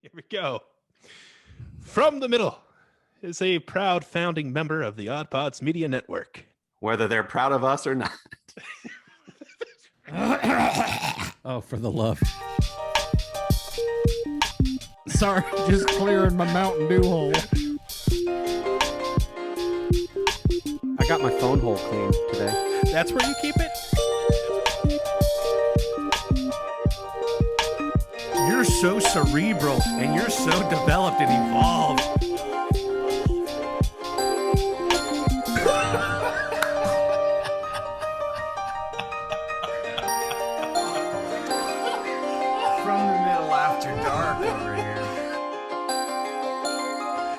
Here we go. From the Middle is a proud founding member of the Odd Pods Media Network. Whether they're proud of us or not. Oh, for the love. Sorry, just clearing my Mountain Dew hole. I got my phone hole cleaned today. That's where you keep it? You're so cerebral and you're so developed and evolved. From the Middle after dark over here.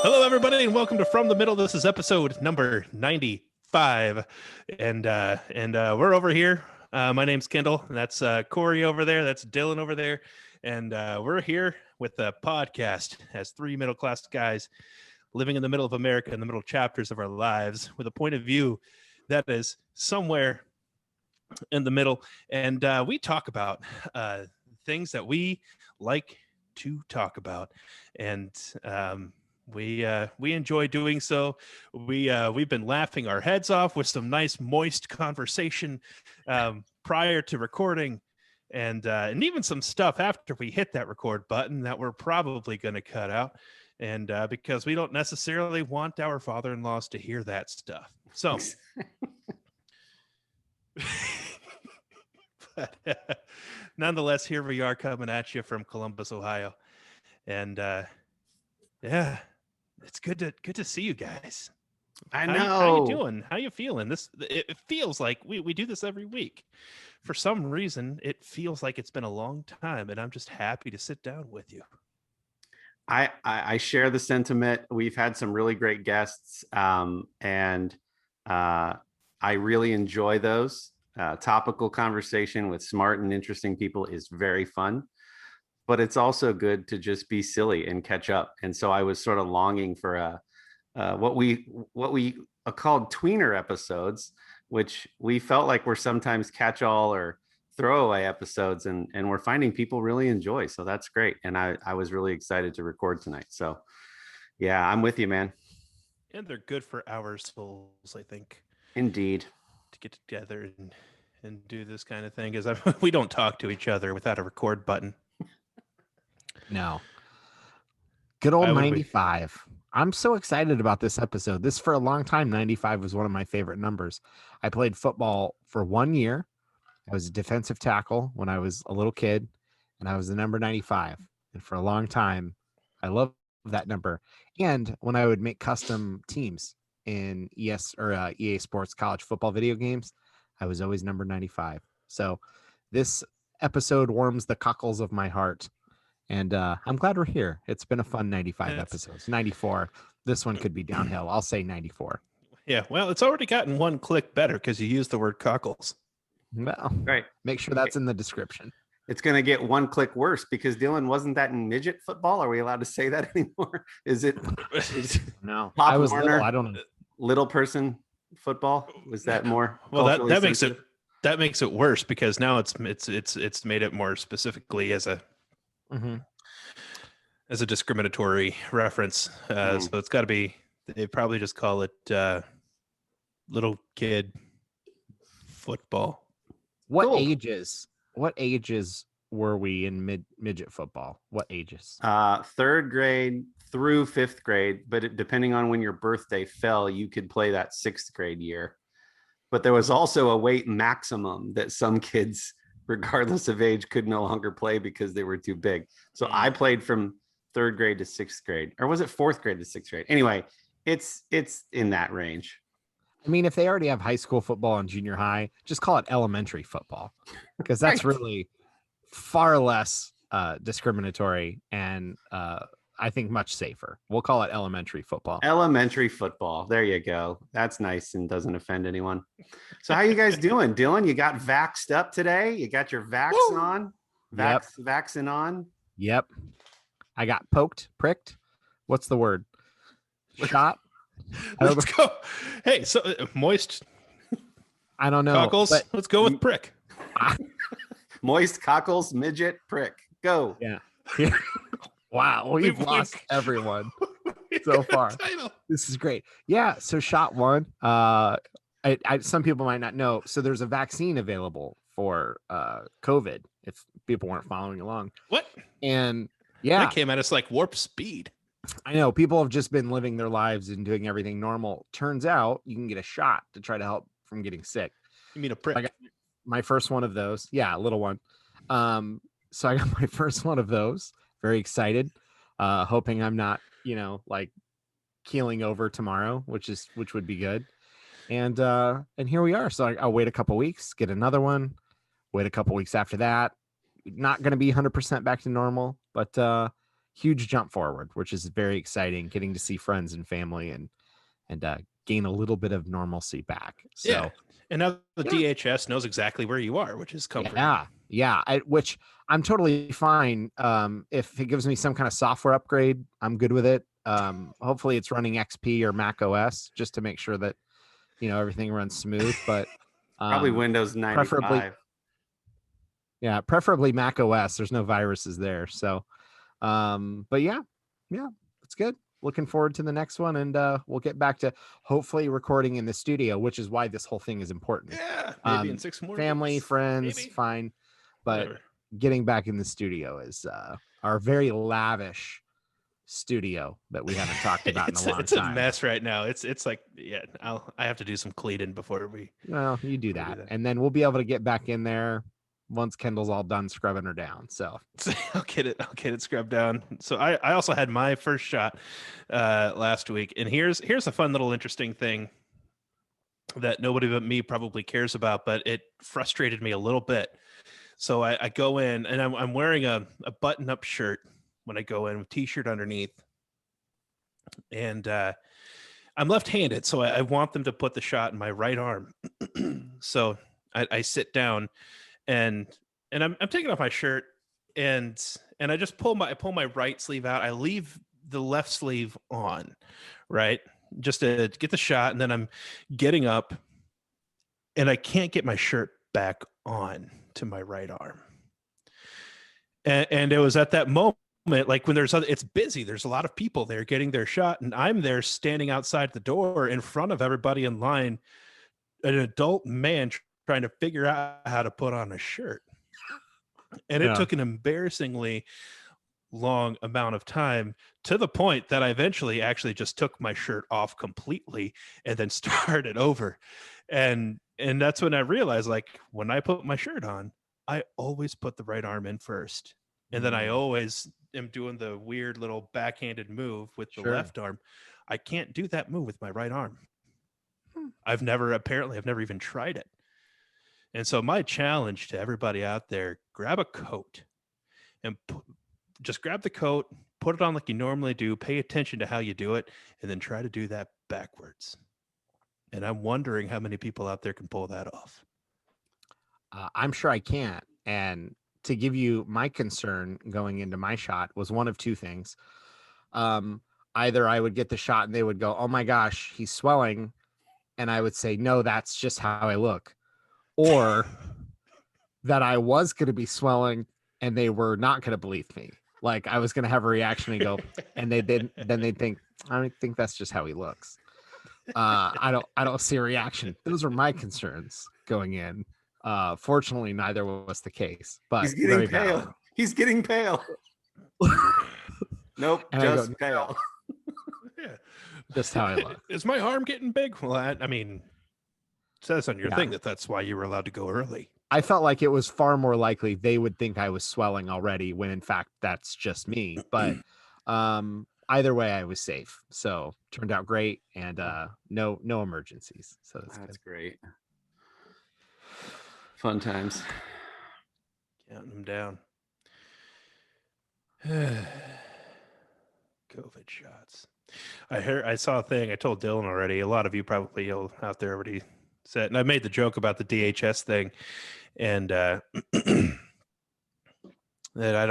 Hello, everybody, and welcome to From the Middle. This is episode number 95, and we're over here. My name's Kendall. That's Corey over there. That's Dylan over there. And we're here with a podcast as three middle-class guys living in the middle of America, in the middle chapters of our lives, with a point of view that is somewhere in the middle. And we talk about things that we like to talk about. And we enjoy doing so. We've been laughing our heads off with some nice, moist conversation prior to recording. And even some stuff after we hit that record button that we're probably going to cut out, and because we don't necessarily want our father-in-laws to hear that stuff. So, but nonetheless, here we are coming at you from Columbus, Ohio, and yeah, it's good to see you guys. I know. How you doing? How you feeling? It feels like we do this every week. For some reason, it feels like it's been a long time, and I'm just happy to sit down with you. I share the sentiment. We've had some really great guests, and I really enjoy those. Topical conversation with smart and interesting people is very fun, but it's also good to just be silly and catch up. And so I was sort of longing for what we called tweener episodes, which we felt like were sometimes catch-all or throwaway episodes, and we're finding people really enjoy. So that's great. And I was really excited to record tonight. So yeah, I'm with you, man. And they're good for our souls, I think. Indeed. To get together and do this kind of thing, because we don't talk to each other without a record button. No. Good old 95. I'm so excited about this episode. This, for a long time, 95 was one of my favorite numbers. I played football for 1 year. I was a defensive tackle when I was a little kid, and I was the number 95. And for a long time, I loved that number. And when I would make custom teams in EA Sports college football video games, I was always number 95. So this episode warms the cockles of my heart. And I'm glad we're here. It's been a fun 95 episodes. 94. This one could be downhill. I'll say 94. Yeah, well, it's already gotten one click better because you used the word cockles. Well, right. Make sure that's in the description. It's going to get one click worse because Dylan, wasn't that in midget football? Are we allowed to say that anymore? Is it? No, Pop I was Warner, little. I don't know. Little person football. Was that more? Well, that makes it worse because now it's made it more specifically as a as a discriminatory reference. So it's got to be. They probably just call it little kid football. What ages were we in midget football? What ages? 3rd grade through 5th grade, but depending on when your birthday fell, you could play that 6th grade year. But there was also a weight maximum that some kids, regardless of age, could no longer play because they were too big. So I played from 3rd grade to 6th grade, or was it 4th grade to 6th grade? Anyway, it's in that range. I mean, if they already have high school football and junior high, just call it elementary football, because that's really far less discriminatory and I think much safer. We'll call it elementary football. Elementary football. There you go. That's nice and doesn't offend anyone. So how you guys doing? Dylan, you got vaxxed up today? You got your vax on? Vaccine on? Yep. I got pricked. What's the word? Shot? Let's go. Hey, so moist. I don't know. Cockles. Let's go with prick. Moist cockles, midget, prick. Go. Yeah. Wow, we've lost everyone so far. This is great. Yeah, so shot one. Some people might not know. So there's a vaccine available for COVID if people weren't following along. What? And yeah, that came at us like warp speed. I know people have just been living their lives and doing everything normal. Turns out you can get a shot to try to help from getting sick. You mean a prick? I got my first one of those. Yeah, a little one. So I got my first one of those. Very excited. Hoping I'm not, like keeling over tomorrow, which would be good. And here we are. So I'll wait a couple weeks, get another one, wait a couple weeks after that. Not going to be 100% back to normal, but huge jump forward, which is very exciting. Getting to see friends and family and gain a little bit of normalcy back. So, yeah. And now the DHS knows exactly where you are, which is comforting. Yeah. Which I'm totally fine. If it gives me some kind of software upgrade, I'm good with it. Hopefully it's running XP or Mac OS just to make sure that, everything runs smooth, but probably Windows 95. Preferably Mac OS. There's no viruses there. So, but yeah, it's good. Looking forward to the next one, and we'll get back to hopefully recording in the studio, which is why this whole thing is important. Yeah, maybe in 6 more family, weeks. friends, Maybe. fine, but Whatever. Getting back in the studio is our very lavish studio that we haven't talked about in a long time. It's a mess right now. It's like, I have to do some cleaning before we. Well, you do that, and then we'll be able to get back in there once Kendall's all done scrubbing her down. So I'll get it scrubbed down. So I also had my first shot last week, and here's a fun little interesting thing that nobody but me probably cares about, but it frustrated me a little bit. So I go in, and I'm wearing a button-up shirt when I go in with t-shirt underneath, and I'm left-handed, so I want them to put the shot in my right arm. So I sit down. And I'm taking off my shirt, and I just pull my right sleeve out. I leave the left sleeve on, right, just to get the shot. And then I'm getting up, and I can't get my shirt back on to my right arm. And it was at that moment, like when it's busy, there's a lot of people there getting their shot, and I'm there standing outside the door in front of everybody in line, an adult man trying to figure out how to put on a shirt. And it took an embarrassingly long amount of time, to the point that I eventually actually just took my shirt off completely and then started over. And that's when I realized, like, when I put my shirt on, I always put the right arm in first. And then I always am doing the weird little backhanded move with the left arm. I can't do that move with my right arm. I've never even tried it. And so my challenge to everybody out there, grab a coat and just grab the coat, put it on like you normally do, pay attention to how you do it, and then try to do that backwards. And I'm wondering how many people out there can pull that off. I'm sure I can't. And to give you my concern going into my shot was one of two things. Either I would get the shot and they would go, "Oh my gosh, he's swelling." And I would say, "No, that's just how I look." Or that I was going to be swelling and they were not going to believe me. Like I was going to have a reaction and go, and then they'd think, "I think that's just how he looks." I don't see a reaction. Those are my concerns going in. Fortunately, neither was the case, but he's getting pale. Valid. He's getting pale. Nope, and just pale. Yeah. Just how I look. Is my arm getting big? Well, I mean, it says on your thing that's why you were allowed to go early. I felt like it was far more likely they would think I was swelling already, when in fact that's just me. But either way, I was safe. So turned out great, and no emergencies. So that's great. Fun times. Counting them down. COVID shots. I saw a thing. I told Dylan already. A lot of you probably out there already said, and I made the joke about the DHS thing, and that I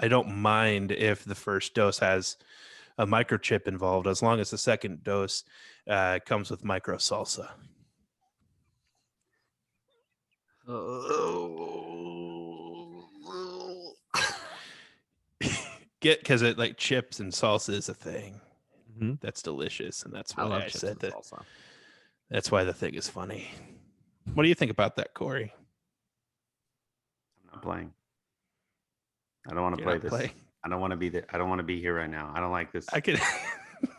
don't mind if the first dose has a microchip involved, as long as the second dose comes with micro salsa. because it like chips and salsa is a thing Mhm. that's delicious, and that's I why love I chips said and that. salsa. That's why the thing is funny. What do you think about that, Corey? I'm not playing. I don't want to You're play not this. playing? I don't want to be there. I don't want to be here right now. I don't like this. I can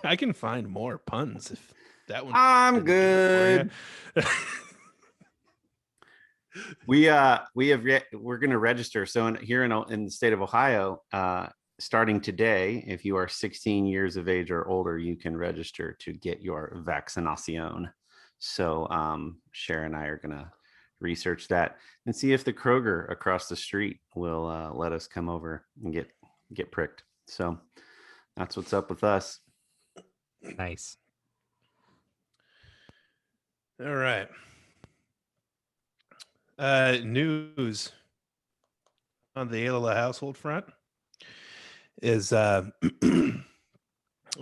I can find more puns if that one. I'm didn't do it good. for you. We're going to register. So here in the state of Ohio, starting today, if you are 16 years of age or older, you can register to get your vaccination. So Cher and I are going to research that and see if the Kroger across the street will let us come over and get pricked. So that's what's up with us. Nice. All right. News on the Ayala household front is so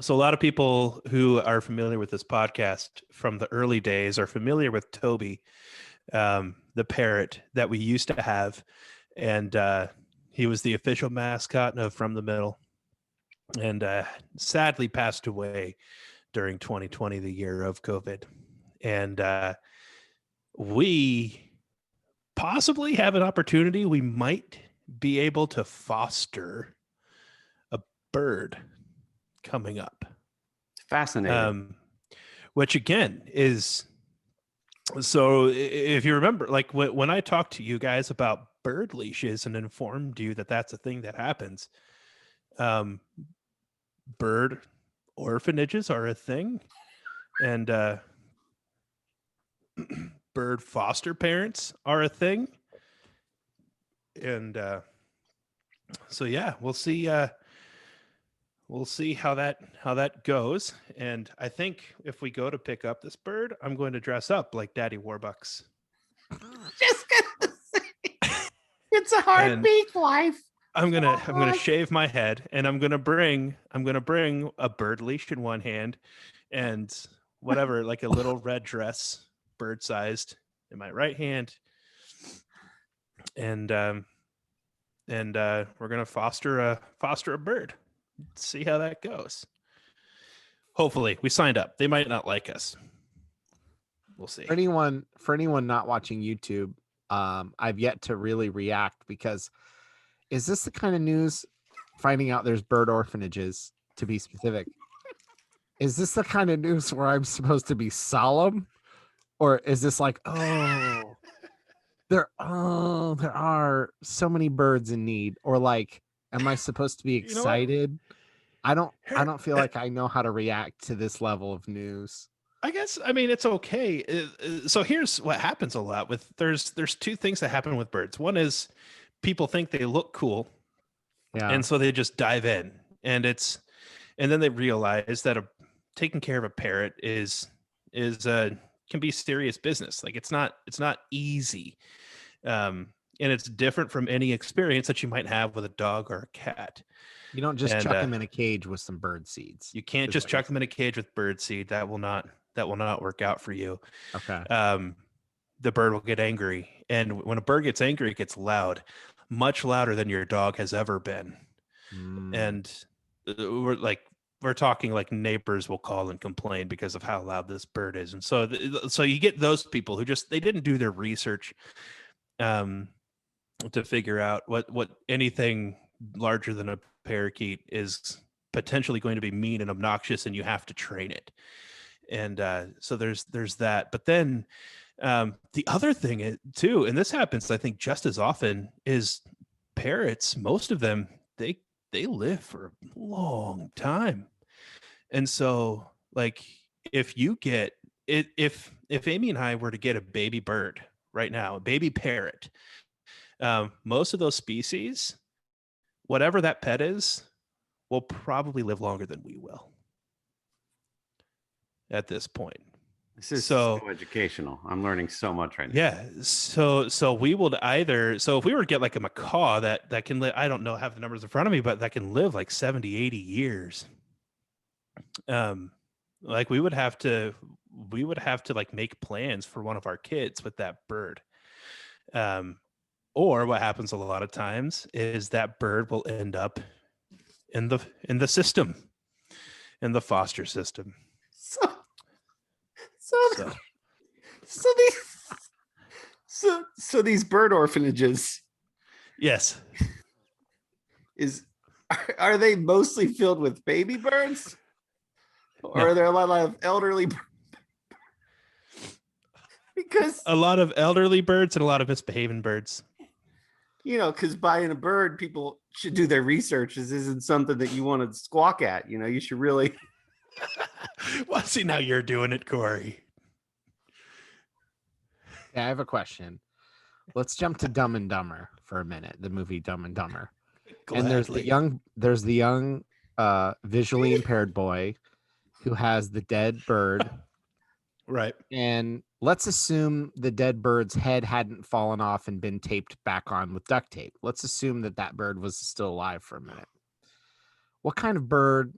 a lot of people who are familiar with this podcast from the early days are familiar with Toby, the parrot that we used to have, and he was the official mascot of From the Middle, and sadly passed away during 2020, the year of COVID, and we possibly have an opportunity. We might be able to foster a bird coming up. Fascinating. Which again is, so if you remember, like when I talked to you guys about bird leashes and informed you that that's a thing that happens, bird orphanages are a thing, and bird foster parents are a thing, and so yeah, we'll see how that goes. And I think if we go to pick up this bird, I'm going to dress up like Daddy Warbucks. Just gonna say, it's a heartbeat life. I'm gonna shave my head, and I'm gonna bring a bird leash in one hand, and whatever, like a little red dress, bird sized, in my right hand, and we're gonna foster a bird. See how that goes. Hopefully, we signed up. They might not like us. We'll see. For anyone not watching YouTube, I've yet to really react, because is this the kind of news, finding out there's bird orphanages, to be specific? Is this the kind of news where I'm supposed to be solemn, or is this like, there are so many birds in need, or like, am I supposed to be You know what? excited? I don't feel like I know how to react to this level of news. I guess, I mean, it's okay. So here's what happens a lot with, there's two things that happen with birds. One is people think they look cool, Yeah. and so they just dive in, and then they realize that taking care of a parrot is can be serious business. Like it's not easy, and it's different from any experience that you might have with a dog or a cat. You don't just chuck them in a cage with some bird seeds. You can't just chuck them in a cage with bird seed. That will not work out for you. Okay. The bird will get angry, and when a bird gets angry, it gets loud, much louder than your dog has ever been. And we're talking like neighbors will call and complain because of how loud this bird is. And so so you get those people who they didn't do their research to figure out what anything larger than a parakeet is potentially going to be mean and obnoxious, and you have to train it. And so there's that. But then the other thing too, and this happens I think just as often, is parrots, most of them, they live for a long time. And so like if you get it, if Amy and I were to get a baby bird right now, a baby parrot, most of those species, whatever that pet is, will probably live longer than we will at this point. This is so educational. I'm learning so much right now. Yeah. So we will either, so if we were to get like a macaw that can live, I don't know, have the numbers in front of me, but that can live like 70, 80 years. Like we would have to like make plans for one of our kids with that bird. Or what happens a lot of times is that bird will end up in the system, in the foster system. So these bird orphanages, Yes. are they mostly filled with baby birds, or No. are there a lot of elderly birds? Because A lot of elderly birds and a lot of misbehaving birds. because buying a bird, people should do their research. This isn't something that you want to squawk at. You should really. Well, see, now you're doing it, Corey. Yeah, I have a question. Let's jump to Dumb and Dumber for a minute. The movie Dumb and Dumber. And there's the young visually impaired boy who has the dead bird. Right. And let's assume the dead bird's head hadn't fallen off and been taped back on with duct tape. Let's assume that bird was still alive for a minute. What kind of bird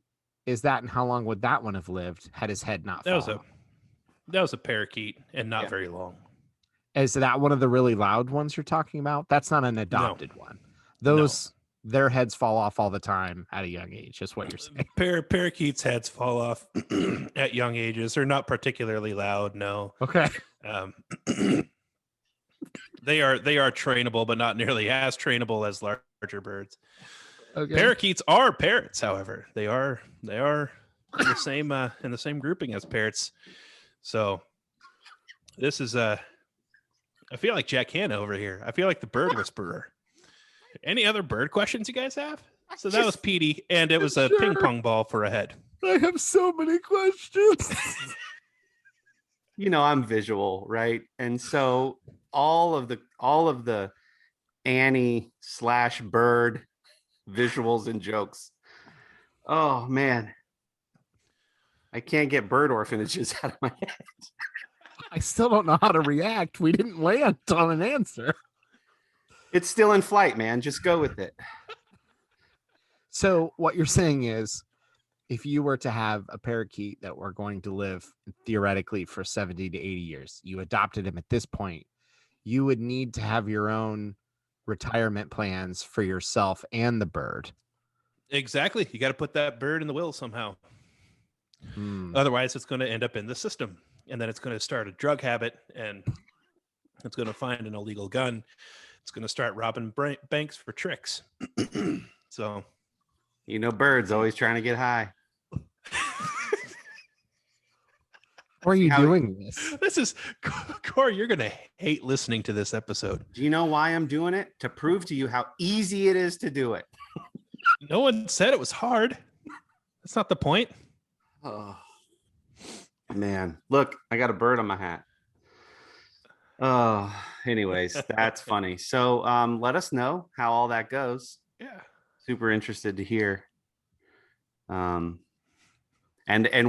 is that, and how long would that one have lived had his head not fallen off? That was a parakeet, and not very long. Is that one of the really loud ones you're talking about? That's not an adopted one. Those their heads fall off all the time at a young age. Is what you're saying. Parakeets' heads fall off at young ages. They're not particularly loud. No. Okay. They are trainable, but not nearly as trainable as larger birds. Okay. Parakeets are parrots, however. They are in the same grouping as parrots. So this is I feel like Jack Hanna over here. I feel like the bird whisperer. Any other bird questions you guys have? So that was Petey, and it was a ping pong ball for a head. I have so many questions. I'm visual, right? And so all of the Annie / bird visuals and jokes. Oh man, I can't get bird orphanages out of my head. I still don't know how to react. We didn't land on an answer. It's still in flight, man. Just go with it. So what you're saying is, if you were to have a parakeet that were going to live theoretically for 70 to 80 years, you adopted him at this point, you would need to have your own retirement plans for yourself and the bird. Exactly. You got to put that bird in the will somehow. Otherwise, it's going to end up in the system. And then it's going to start a drug habit, and it's going to find an illegal gun. It's going to start robbing banks for tricks. So, birds always trying to get high. Why are you doing this? This is, Corey, you're going to hate listening to this episode. Do you know why I'm doing it? To prove to you how easy it is to do it. No one said it was hard. That's not the point. Oh, man. Look, I got a bird on my hat. Oh, anyways, that's funny. So let us know how all that goes. Yeah. Super interested to hear. And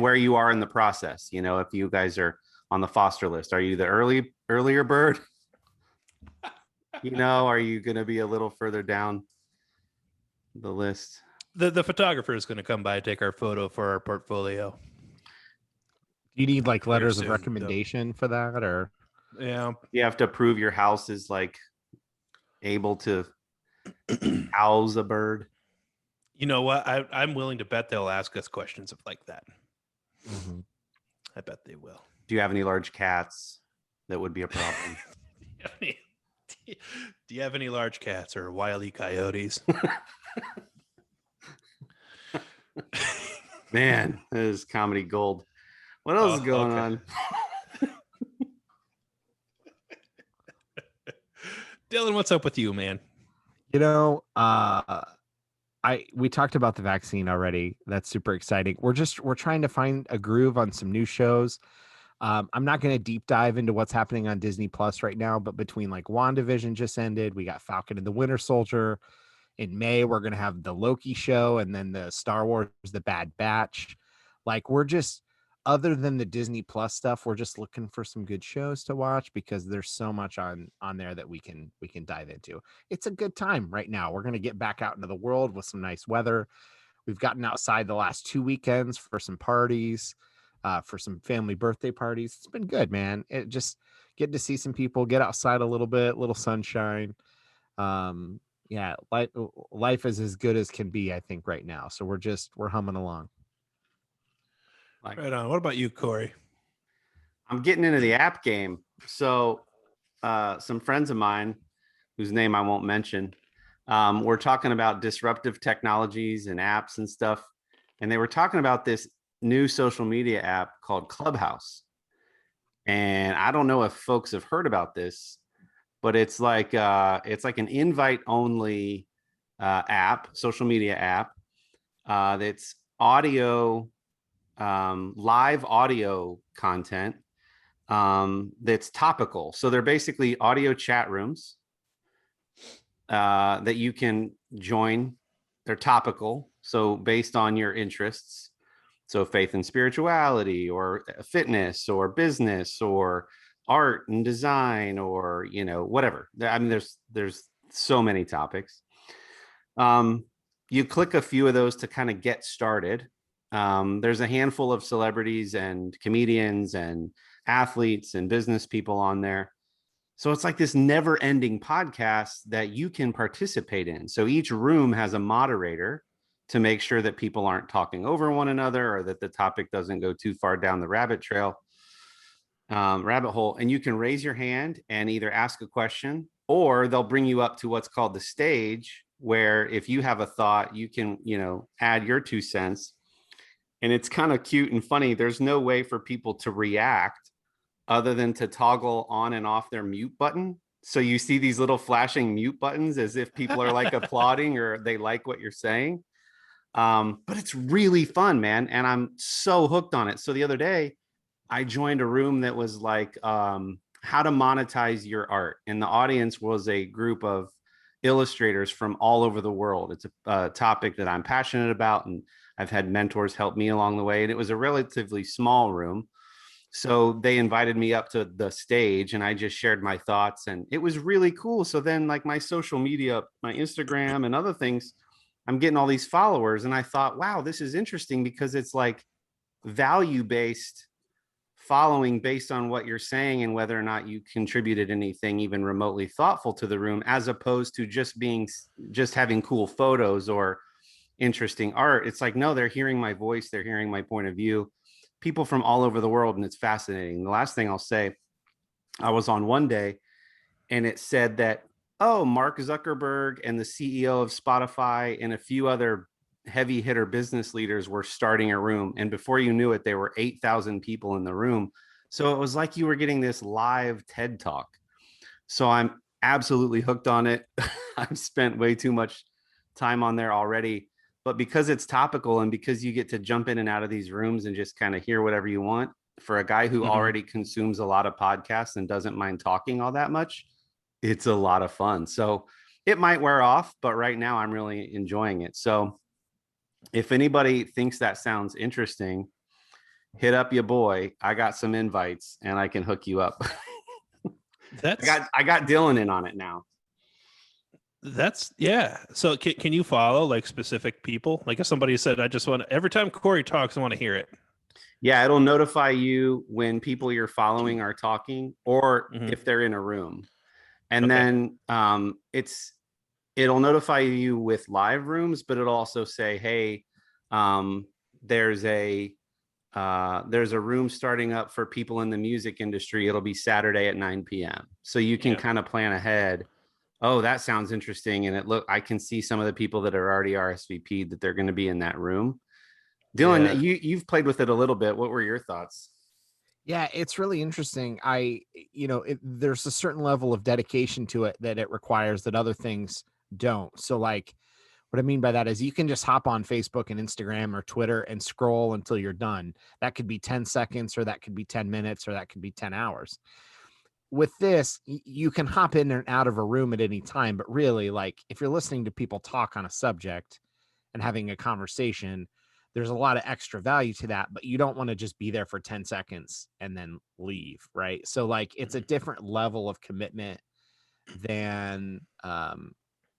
where you are in the process. If you guys are on the foster list, are you the earlier bird? Are you going to be a little further down the list? The photographer is going to come by and take our photo for our portfolio. You need letters of recommendation for that, or yeah, you have to prove your house is able to house a bird. You know what? I'm willing to bet they'll ask us questions like that. Mm-hmm. I bet they will. Do you have any large cats? That would be a problem. Do you have any large cats or wily coyotes? Man, that is comedy gold. What else is going on? Dylan, what's up with you, man? We talked about the vaccine already. That's super exciting. We're trying to find a groove on some new shows. I'm not going to deep dive into what's happening on Disney Plus right now, but between WandaVision just ended, we got Falcon and the Winter Soldier. In May, we're going to have the Loki show, and then the Star Wars, The Bad Batch. Other than the Disney Plus stuff, we're just looking for some good shows to watch because there's so much on there that we can dive into. It's a good time right now. We're going to get back out into the world with some nice weather. We've gotten outside the last 2 weekends for some parties, for some family birthday parties. It's been good, man. It just getting to see some people, get outside a little bit, little sunshine. Yeah, life is as good as can be, I think, right now. So we're humming along. Like, Right on. What about you, Corey? I'm getting into the app game. So some friends of mine, whose name I won't mention, were talking about disruptive technologies and apps and stuff. And they were talking about this new social media app called Clubhouse. And I don't know if folks have heard about this, but it's like an invite only app, social media app that's audio, live audio content that's topical. So they're basically audio chat rooms that you can join. They're topical, so based on your interests. So faith and spirituality, or fitness, or business, or art and design, or whatever. I mean, there's so many topics. You click a few of those to kind of get started. There's a handful of celebrities and comedians and athletes and business people on there. So it's like this never ending podcast that you can participate in. So each room has a moderator to make sure that people aren't talking over one another, or that the topic doesn't go too far down the rabbit hole. And you can raise your hand and either ask a question, or they'll bring you up to what's called the stage, where if you have a thought, you can, add your 2 cents. And it's kind of cute and funny. There's no way for people to react other than to toggle on and off their mute button. So you see these little flashing mute buttons as if people are like applauding or they like what you're saying. But it's really fun, man. And I'm so hooked on it. So the other day I joined a room that was like, how to monetize your art. And the audience was a group of illustrators from all over the world. It's a topic that I'm passionate about, and I've had mentors help me along the way. And it was a relatively small room. So they invited me up to the stage, and I just shared my thoughts, and it was really cool. So then, like, my social media, my Instagram and other things, I'm getting all these followers. And I thought, wow, this is interesting, because it's like value-based following based on what you're saying and whether or not you contributed anything even remotely thoughtful to the room, as opposed to just having cool photos or interesting art. It's like, no, they're hearing my voice, they're hearing my point of view, people from all over the world, and it's fascinating. The last thing I'll say, I was on one day and it said that, oh, Mark Zuckerberg and the CEO of Spotify and a few other heavy hitter business leaders were starting a room. And before you knew it, there were 8,000 people in the room. So it was like you were getting this live TED talk. So I'm absolutely hooked on it. I've spent way too much time on there already, but because it's topical and because you get to jump in and out of these rooms and just kind of hear whatever you want, for a guy who already consumes a lot of podcasts and doesn't mind talking all that much, it's a lot of fun. So it might wear off, but right now I'm really enjoying it. So if anybody thinks that sounds interesting, hit up your boy. I got some invites and I can hook you up. I got Dylan in on it now. Yeah. So can you follow like specific people? Like if somebody said, I just want to, every time Corey talks, I want to hear it. Yeah, it'll notify you when people you're following are talking, or if they're in a room. And then it'll notify you with live rooms, but it'll also say, hey, there's a room starting up for people in the music industry. It'll be Saturday at 9 p.m. So you can kind of plan ahead. Oh, that sounds interesting. And I can see some of the people that are already RSVP'd that they're going to be in that room. Dylan, you've played with it a little bit. What were your thoughts? Yeah, it's really interesting. There's a certain level of dedication to it that it requires that other things don't. So like, what I mean by that is you can just hop on Facebook and Instagram or Twitter and scroll until you're done. That could be 10 seconds, or that could be 10 minutes, or that could be 10 hours. With this, you can hop in and out of a room at any time. But really, like, if you're listening to people talk on a subject and having a conversation, there's a lot of extra value to that, but you don't want to just be there for 10 seconds and then leave, right? So like, it's a different level of commitment than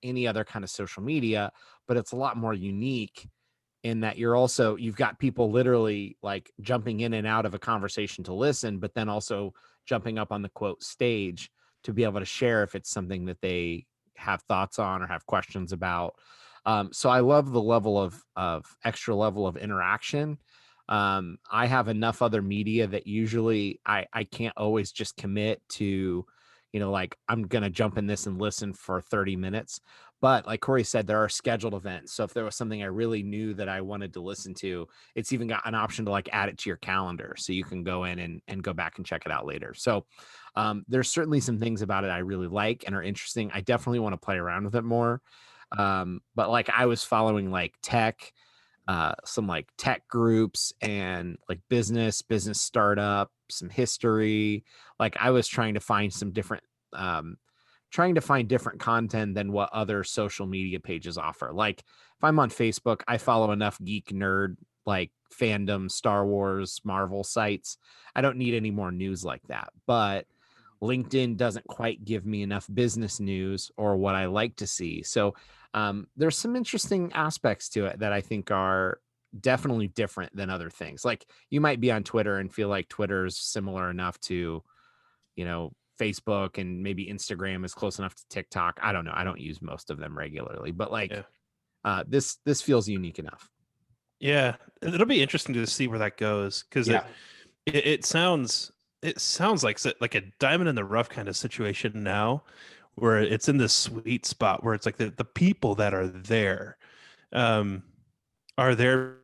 any other kind of social media, but it's a lot more unique in that you've got people literally like jumping in and out of a conversation to listen, but then also jumping up on the quote stage to be able to share if it's something that they have thoughts on or have questions about. So I love the level of extra level of interaction. I have enough other media that usually I can't always just commit to, like I'm going to jump in this and listen for 30 minutes. But like Corey said, there are scheduled events. So if there was something I really knew that I wanted to listen to, it's even got an option to like add it to your calendar. So you can go in and go back and check it out later. So there's certainly some things about it I really like and are interesting. I definitely want to play around with it more. But like I was following like some like tech groups and like business startup, some history. Like I was trying to find some different content than what other social media pages offer. Like if I'm on Facebook, I follow enough geek nerd like fandom, Star Wars, Marvel sites. I don't need any more news like that. But LinkedIn doesn't quite give me enough business news or what I like to see. So there's some interesting aspects to it that I think are definitely different than other things. Like you might be on Twitter and feel like Twitter's similar enough to, Facebook, and maybe Instagram is close enough to TikTok. I don't know. I don't use most of them regularly, but like this feels unique enough. Yeah, it'll be interesting to see where that goes because it sounds like a diamond in the rough kind of situation now, where it's in this sweet spot where it's like the people that are there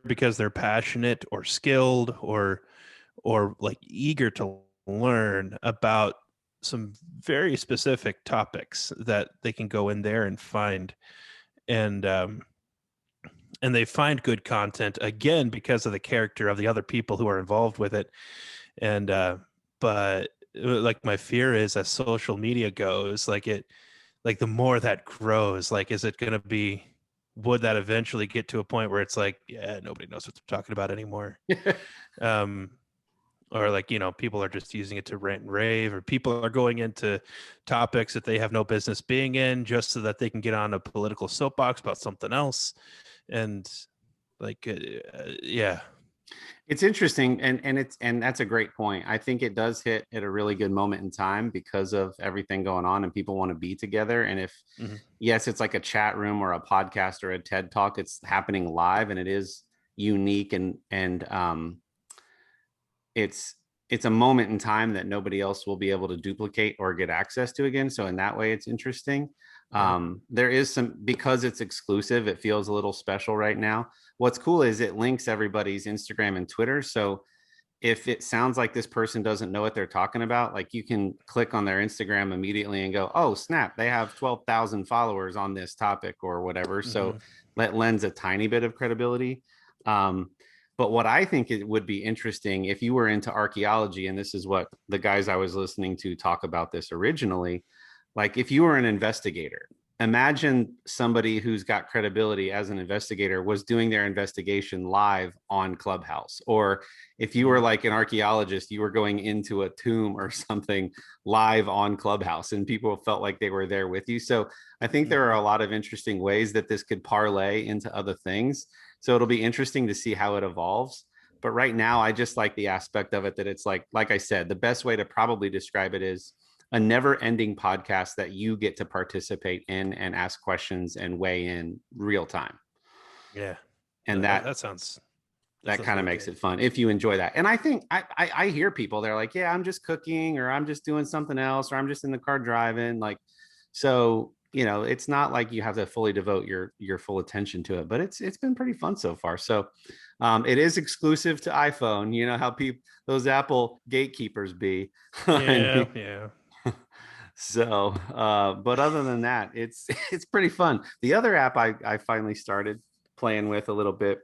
because they're passionate or skilled or like eager to learn about some very specific topics that they can go in there and find, and they find good content again because of the character of the other people who are involved with it. And but like my fear is, as social media goes, like the more that grows, like is it going to be, would that eventually get to a point where it's like, yeah, nobody knows what they're talking about anymore? Or like, people are just using it to rant and rave, or people are going into topics that they have no business being in just so that they can get on a political soapbox about something else. And like, yeah. It's interesting, and that's a great point. I think it does hit at a really good moment in time because of everything going on, and people want to be together. And if yes, it's like a chat room or a podcast or a TED talk, it's happening live, and it is unique, and it's a moment in time that nobody else will be able to duplicate or get access to again. So in that way, it's interesting. There is some, because it's exclusive, it feels a little special right now. What's cool is it links everybody's Instagram and Twitter. So if it sounds like this person doesn't know what they're talking about, like you can click on their Instagram immediately and go, oh snap, they have 12,000 followers on this topic or whatever. So that lends a tiny bit of credibility. But what I think it would be interesting if you were into archaeology, and this is what the guys I was listening to talk about this originally, like if you were an investigator, imagine somebody who's got credibility as an investigator was doing their investigation live on Clubhouse. Or if you were like an archaeologist, you were going into a tomb or something live on Clubhouse and people felt like they were there with you. So I think there are a lot of interesting ways that this could parlay into other things. So it'll be interesting to see how it evolves. But right now, I just like the aspect of it that it's like I said, the best way to probably describe it is a never-ending podcast that you get to participate in and ask questions and weigh in real time. Yeah. And that sounds kind of makes it fun if you enjoy that. And I think I hear people, they're like, yeah, I'm just cooking, or I'm just doing something else, or I'm just in the car driving. Like, so, it's not like you have to fully devote your full attention to it, but it's been pretty fun so far. So it is exclusive to iPhone. You know how those Apple gatekeepers be. Yeah. So, but other than that, it's pretty fun. The other app I finally started playing with a little bit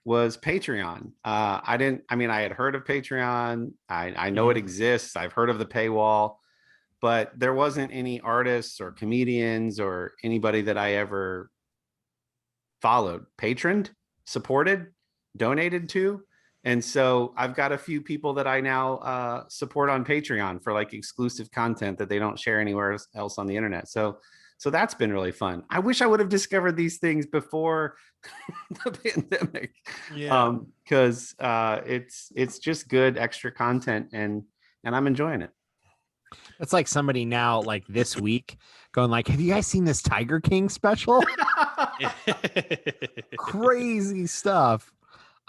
was Patreon. I had heard of Patreon. I know it exists. I've heard of the paywall, but there wasn't any artists or comedians or anybody that I ever followed, patroned, supported, donated to. And so I've got a few people that I now support on Patreon for like exclusive content that they don't share anywhere else on the internet. So that's been really fun. I wish I would have discovered these things before the pandemic. Yeah. Because it's just good extra content, and I'm enjoying it. It's like somebody now, like this week, going like, "Have you guys seen this Tiger King special?" Crazy stuff.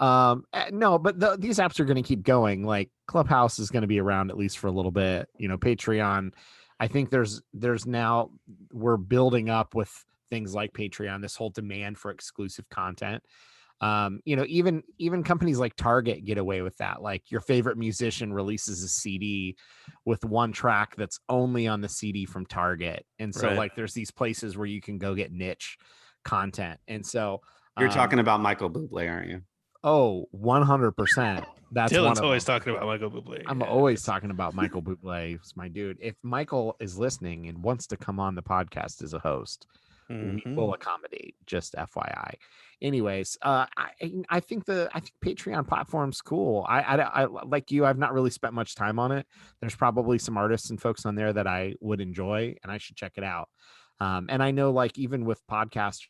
No, but these apps are going to keep going. Like Clubhouse is going to be around at least for a little bit. Patreon. I think there's now we're building up with things like Patreon, this whole demand for exclusive content. Even companies like Target get away with that. Like your favorite musician releases a CD with one track that's only on the CD from Target. And so Right. like there's these places where you can go get niche content. And so You're talking about Michael Bublé, aren't you? Oh, 100%. That's Dylan's one of always them. talking about Michael Bublé. I'm always talking about Michael Bublé. It's my dude. If Michael is listening and wants to come on the podcast as a host, we will accommodate. Just FYI. Anyways, I think Patreon platform's cool. I like you. I've not really spent much time on it. There's probably some artists and folks on there that I would enjoy, and I should check it out. And I know, like even with podcasters,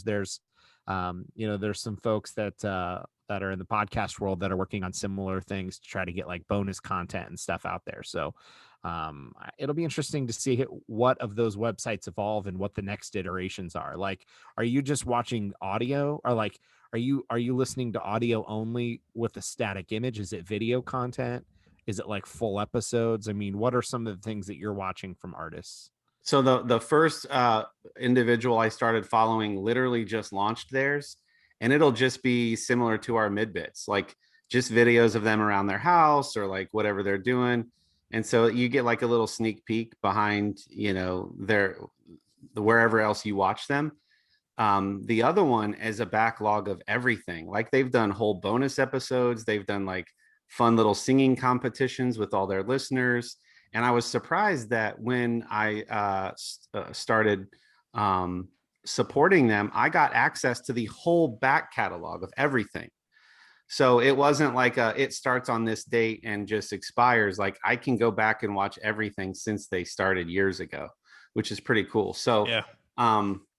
there's there's some folks that are in the podcast world that are working on similar things to try to get like bonus content and stuff out there. So it'll be interesting to see what of those websites evolve and what the next iterations are. Like, are you just watching audio, or like are you listening to audio only with a static image? Is it video content? Is it like full episodes? I mean, what are some of the things that you're watching from artists? So the first individual I started following literally just launched theirs, and it'll just be similar to our midbits, like just videos of them around their house or like whatever they're doing. And so you get like a little sneak peek behind, their wherever else you watch them. The other one is a backlog of everything. Like they've done whole bonus episodes. They've done like fun little singing competitions with all their listeners. And I was surprised that when I started supporting them, I got access to the whole back catalog of everything. So it wasn't like it starts on this date and just expires. Like I can go back and watch everything since they started years ago, which is pretty cool. So Yeah.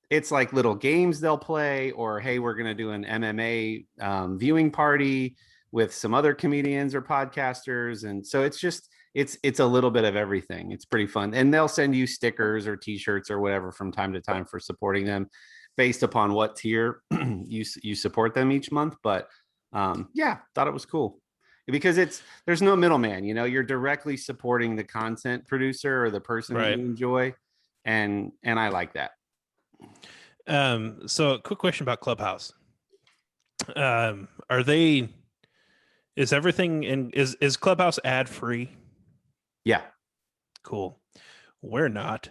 It's like little games they'll play, or hey, we're going to do an MMA viewing party with some other comedians or podcasters. And so it's just, it's a little bit of everything. It's pretty fun. And they'll send you stickers or t-shirts or whatever from time to time for supporting them based upon what tier you support them each month. But yeah, thought it was cool because there's no middleman, you're directly supporting the content producer or the person that you enjoy. And I like that. So quick question about Clubhouse. Is everything is Clubhouse ad free? Yeah. Cool. We're not.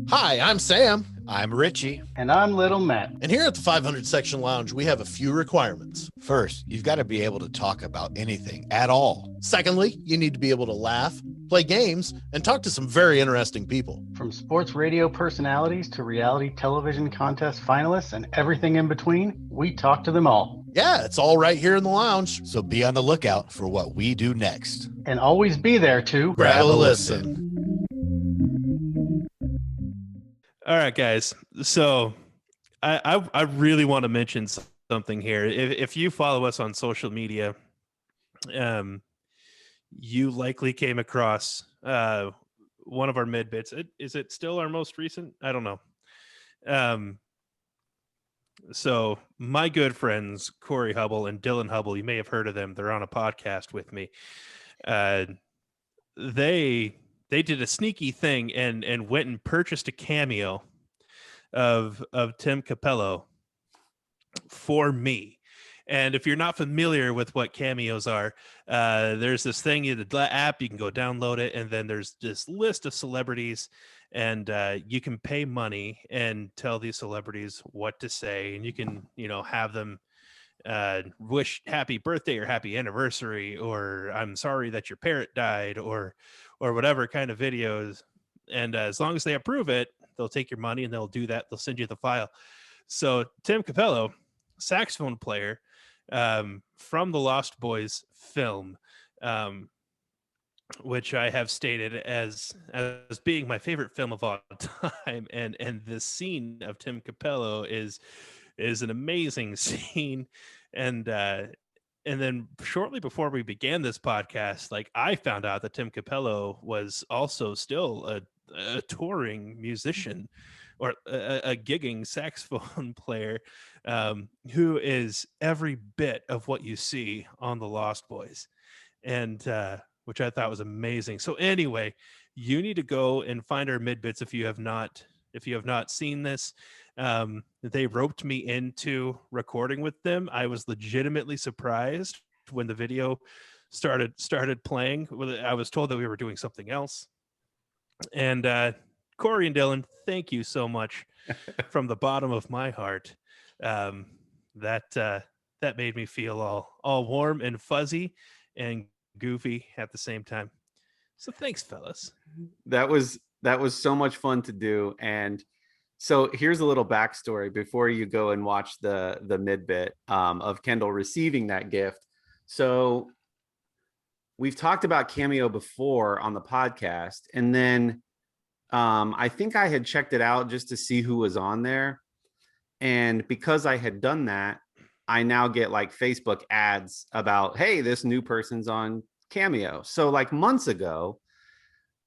Hi, I'm Sam. I'm Richie. And I'm Little Matt. And here at the 500 Section Lounge, we have a few requirements. First, you've got to be able to talk about anything at all. Secondly, you need to be able to laugh, play games, and talk to some very interesting people. From sports radio personalities to reality television contest finalists and everything in between, we talk to them all. Yeah, it's all right here in the lounge. So be on the lookout for what we do next. And always be there to grab a listen. All right, guys. So I really want to mention something here. If you follow us on social media, you likely came across one of our mid bits. Is it still our most recent? I don't know. So my good friends Corey Hubble and Dylan Hubble, you may have heard of them. They're on a podcast with me. They did a sneaky thing and went and purchased a cameo of Tim Capello for me. And if you're not familiar with what cameos are, there's this thing in the app, you can go download it, and then there's this list of celebrities, and you can pay money and tell these celebrities what to say, and you can, have them wish happy birthday or happy anniversary, or I'm sorry that your parrot died, or whatever kind of videos. And as long as they approve it, they'll take your money and they'll do that. They'll send you the file. So Tim Capello, saxophone player from the Lost Boys film, which I have stated as being my favorite film of all time. And the scene of Tim Capello is an amazing scene. And And then shortly before we began this podcast, like I found out that Tim Capello was also still a touring musician or a gigging saxophone player, who is every bit of what you see on the Lost Boys, and which I thought was amazing. So anyway, you need to go and find our midbits if you have not seen this. They roped me into recording with them. I was legitimately surprised when the video started playing. I was told that we were doing something else. And Corey and Dylan, thank you so much from the bottom of my heart. That made me feel all warm and fuzzy and goofy at the same time. So thanks, fellas. That was so much fun to do. And so here's a little backstory before you go and watch the mid bit of Kendall receiving that gift. So we've talked about Cameo before on the podcast, and then I think I had checked it out just to see who was on there. And because I had done that, I now get like Facebook ads about, hey, this new person's on Cameo. So like months ago,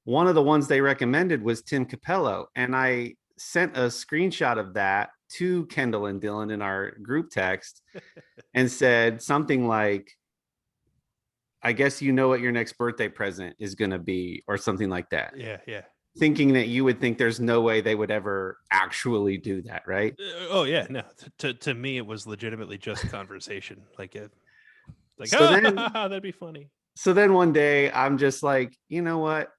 one of the ones they recommended was Tim Capello. And I sent a screenshot of that to Kendall and Dylan in our group text and said something like, I guess you know what your next birthday present is going to be, or something like that. Yeah. Thinking that you would think there's no way they would ever actually do that, right? Oh yeah, no. To me, it was legitimately just conversation. Then, that'd be funny. So then one day I'm just like, you know what?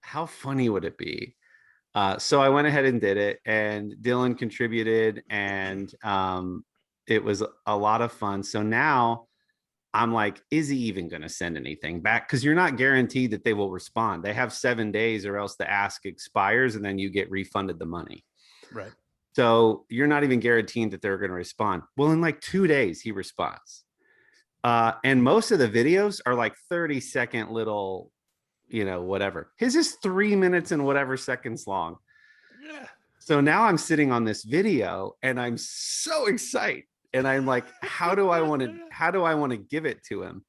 How funny would it be? So I went ahead and did it, and Dylan contributed, and it was a lot of fun. So now I'm like, is he even going to send anything back? Because you're not guaranteed that they will respond. They have 7 days, or else the ask expires and then you get refunded the money. Right. So you're not even guaranteed that they're going to respond. Well, in like 2 days, he responds. And most of the videos are like 30-second little, whatever. His is 3 minutes and whatever seconds long. Yeah. So now I'm sitting on this video and I'm so excited. And I'm like, how do I want to give it to him?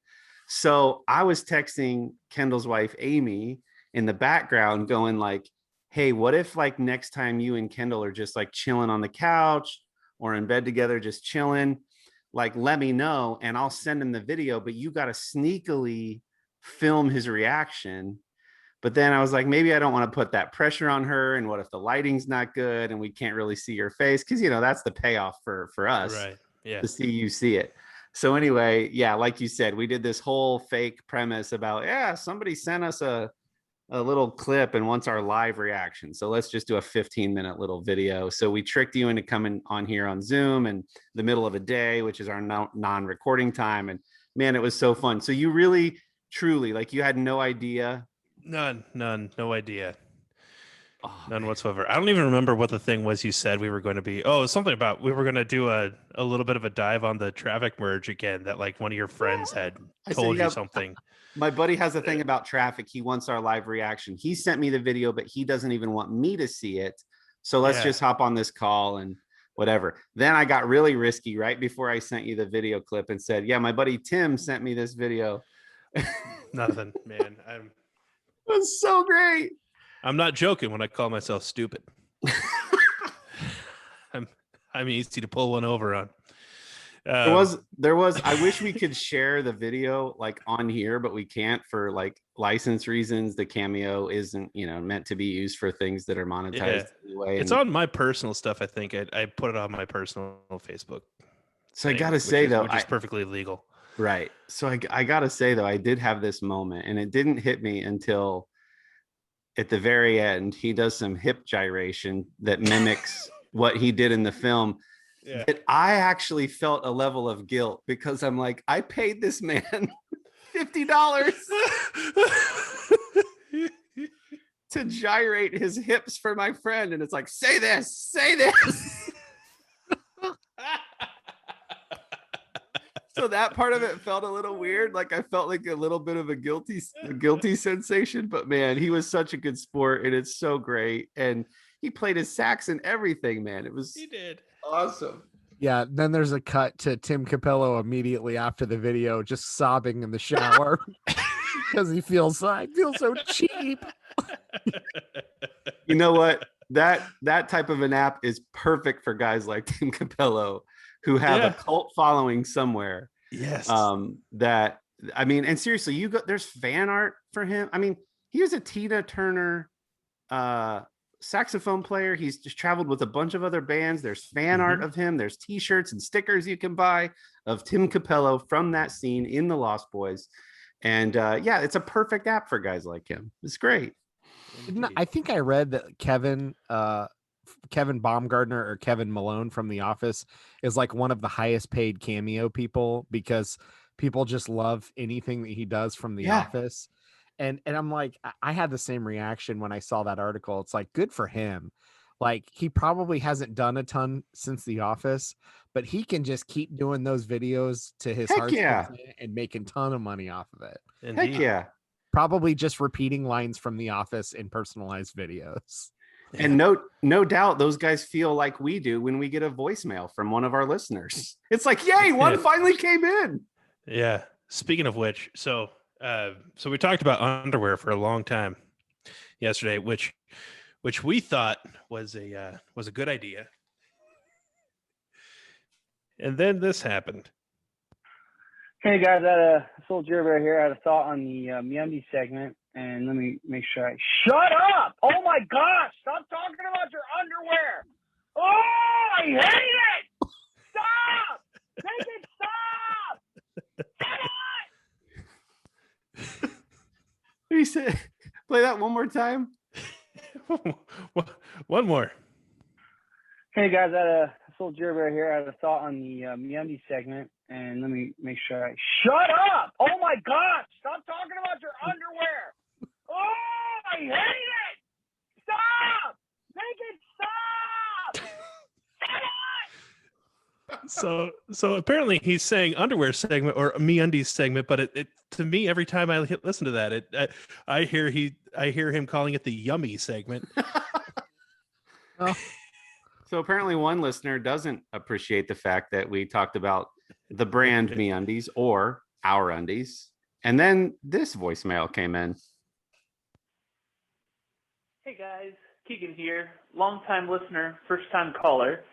So I was texting Kendall's wife, Amy, in the background going like, hey, what if like next time you and Kendall are just like chilling on the couch or in bed together, just chilling, like, let me know and I'll send him the video, but you got to sneakily film his reaction. But then I was like, maybe I don't want to put that pressure on her. And what if the lighting's not good and we can't really see your face? Because, that's the payoff for us. Right. Yeah. To see you see it. So anyway, yeah, like you said, we did this whole fake premise about, somebody sent us a little clip and wants our live reaction. So let's just do a 15-minute little video. So we tricked you into coming on here on Zoom in the middle of a day, which is our non-recording time. And man, it was so fun. So you really, truly, like, you had no idea? None, no idea. Oh, None man. whatsoever. I don't even remember what the thing was you said we were going to be. Oh, something about we were going to do a little bit of a dive on the traffic merge again, that like one of your friends had told you something. My buddy has a thing about traffic. He wants our live reaction. He sent me the video, but he doesn't even want me to see it. So let's just hop on this call and whatever. Then I got really risky right before I sent you the video clip and said, yeah, my buddy Tim sent me this video. Nothing, man. It was so great. I'm not joking when I call myself stupid. I'm easy to pull one over on. There was. I wish we could share the video like on here, but we can't for like license reasons. The Cameo isn't, meant to be used for things that are monetized anyway. It's on my personal stuff. I think I put it on my personal Facebook. So I gotta say though, which is perfectly legal. Right. So I gotta say though, I did have this moment, and it didn't hit me until at the very end. He does some hip gyration that mimics what he did in the film. Yeah. That I actually felt a level of guilt, because I'm like, I paid this man $50 to gyrate his hips for my friend. And it's like, say this. So that part of it felt a little weird. Like I felt like a little bit of a guilty sensation, but man, he was such a good sport, and it's so great. And he played his sax and everything, man. He did awesome. Yeah, then there's a cut to Tim Capello immediately after the video, just sobbing in the shower because I feel so cheap. You know what? That type of an app is perfect for guys like Tim Capello who have a cult following somewhere. Yes. That, I mean, and seriously, there's fan art for him. I mean, he was a Tina Turner saxophone player. He's just traveled with a bunch of other bands. There's fan art of him. There's t-shirts and stickers you can buy of Tim Capello from that scene in the Lost Boys. And yeah, it's a perfect app for guys like him. It's great. I think I read that Kevin Baumgartner or Kevin Malone from The Office is like one of the highest paid cameo people because people just love anything that he does from The Office. And I'm like, I had the same reaction when I saw that article. It's like, good for him. Like, he probably hasn't done a ton since The Office, but he can just keep doing those videos to his heart's content and making a ton of money off of it. Indeed. Heck yeah. Probably just repeating lines from The Office in personalized videos. And no doubt those guys feel like we do when we get a voicemail from one of our listeners. It's like, yay, one finally came in. Yeah. Speaking of which, so we talked about underwear for a long time yesterday, which we thought was a good idea. And then this happened. Hey guys, I had a soldier over here. I had a thought on the MeUndies segment, and let me make sure I shut up. Oh my gosh, stop talking about your underwear. Oh, I hate it. Stop. Make it stop. He said, play that one more time. One more. Hey guys, I had a soldier over here. I had a thought on the MeUndies segment, and let me make sure I shut up. Oh my gosh, stop talking about your underwear. Oh, I hate it. Stop. Make it stop. So apparently he's saying underwear segment or MeUndies segment, but it to me every time I listen to that, I hear him calling it the yummy segment. Oh. So apparently one listener doesn't appreciate the fact that we talked about the brand MeUndies or Our Undies, and then this voicemail came in. Hey guys, Keegan here, long-time listener, first-time caller.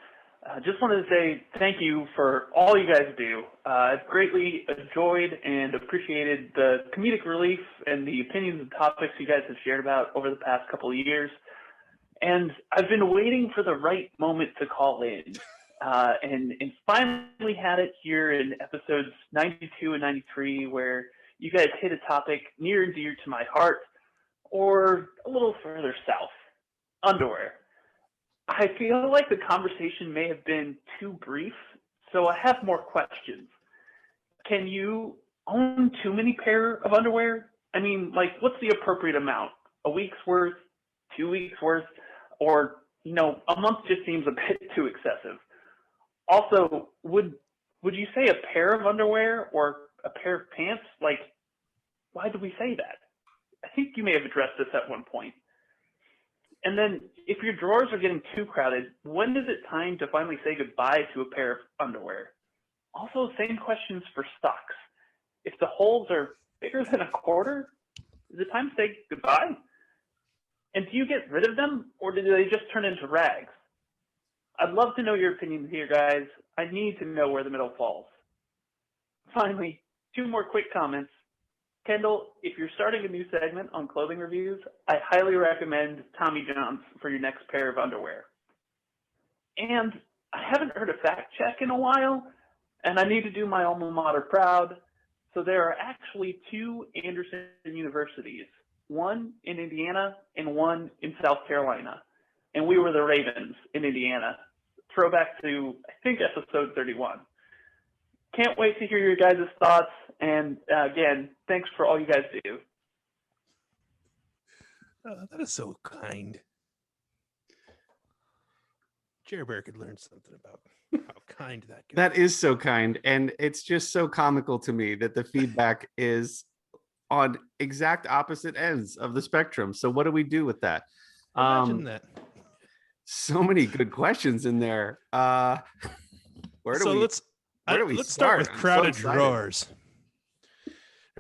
Just wanted to say thank you for all you guys do. I've greatly enjoyed and appreciated the comedic relief and the opinions and topics you guys have shared about over the past couple of years. And I've been waiting for the right moment to call in. And finally had it here in episodes 92 and 93, where you guys hit a topic near and dear to my heart, or a little further south, underwear. I feel like the conversation may have been too brief, so I have more questions. Can you own too many pair of underwear? I mean, like, what's the appropriate amount? A week's worth? 2 weeks worth? Or, a month just seems a bit too excessive. Also, would you say a pair of underwear or a pair of pants? Like, why do we say that? I think you may have addressed this at one point. And then, if your drawers are getting too crowded, when is it time to finally say goodbye to a pair of underwear? Also, same questions for socks. If the holes are bigger than a quarter, is it time to say goodbye? And do you get rid of them, or do they just turn into rags? I'd love to know your opinions here, guys. I need to know where the middle falls. Finally, 2 more quick comments. Kendall, if you're starting a new segment on clothing reviews, I highly recommend Tommy John's for your next pair of underwear. And I haven't heard a fact check in a while, and I need to do my alma mater proud. So there are actually 2 Anderson universities, one in Indiana and one in South Carolina. And we were the Ravens in Indiana. Throwback to, I think, episode 31. Can't wait to hear your guys' thoughts. And again, thanks for all you guys do. That is so kind. Jerry Bear could learn something about how kind that guy. That is so kind. And it's just so comical to me that the feedback is on exact opposite ends of the spectrum. So what do we do with that? Imagine that. So many good questions in there. Where do So we let's start with I'm so crowded excited. drawers.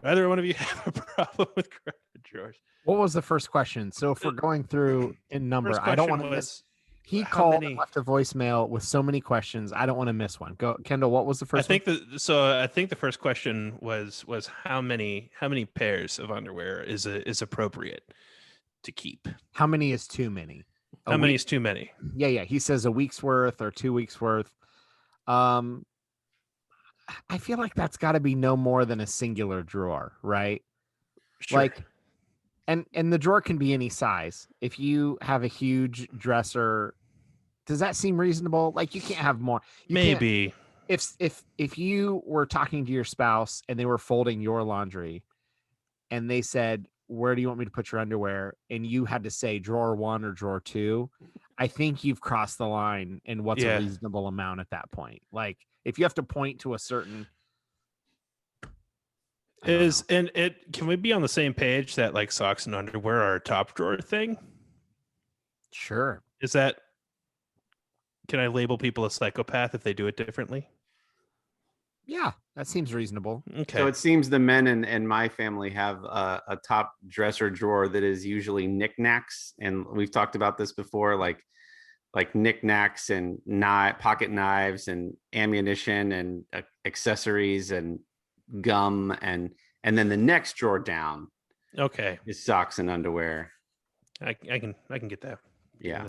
Either one of you have a problem with crowded drawers? What was the first question? So if we're going through in number, First I don't question want to miss. was He how called many- and left a voicemail with so many questions. I don't want to miss one. Go, Kendall. What was the first? I think the first question was how many pairs of underwear is appropriate to keep? How many is too many? How many is too many? Yeah. He says a week's worth or 2 weeks worth. I feel like that's got to be no more than a singular drawer, right? Sure. Like, and the drawer can be any size. If you have a huge dresser, does that seem reasonable? Like, you can't have more. Maybe. If you were talking to your spouse and they were folding your laundry and they said, where do you want me to put your underwear? And you had to say drawer 1 or drawer 2, I think you've crossed the line in what's a reasonable amount at that point. Like, if you have to point to a certain can we be on the same page that like socks and underwear are a top drawer thing? Sure. Can I label people a psychopath if they do it differently? Yeah, that seems reasonable. Okay. So it seems the men in my family have a top dresser drawer that is usually knickknacks, and we've talked about this before, like knickknacks and pocket knives and ammunition and accessories and gum, and then the next drawer down is socks and underwear. I can get that. Yeah.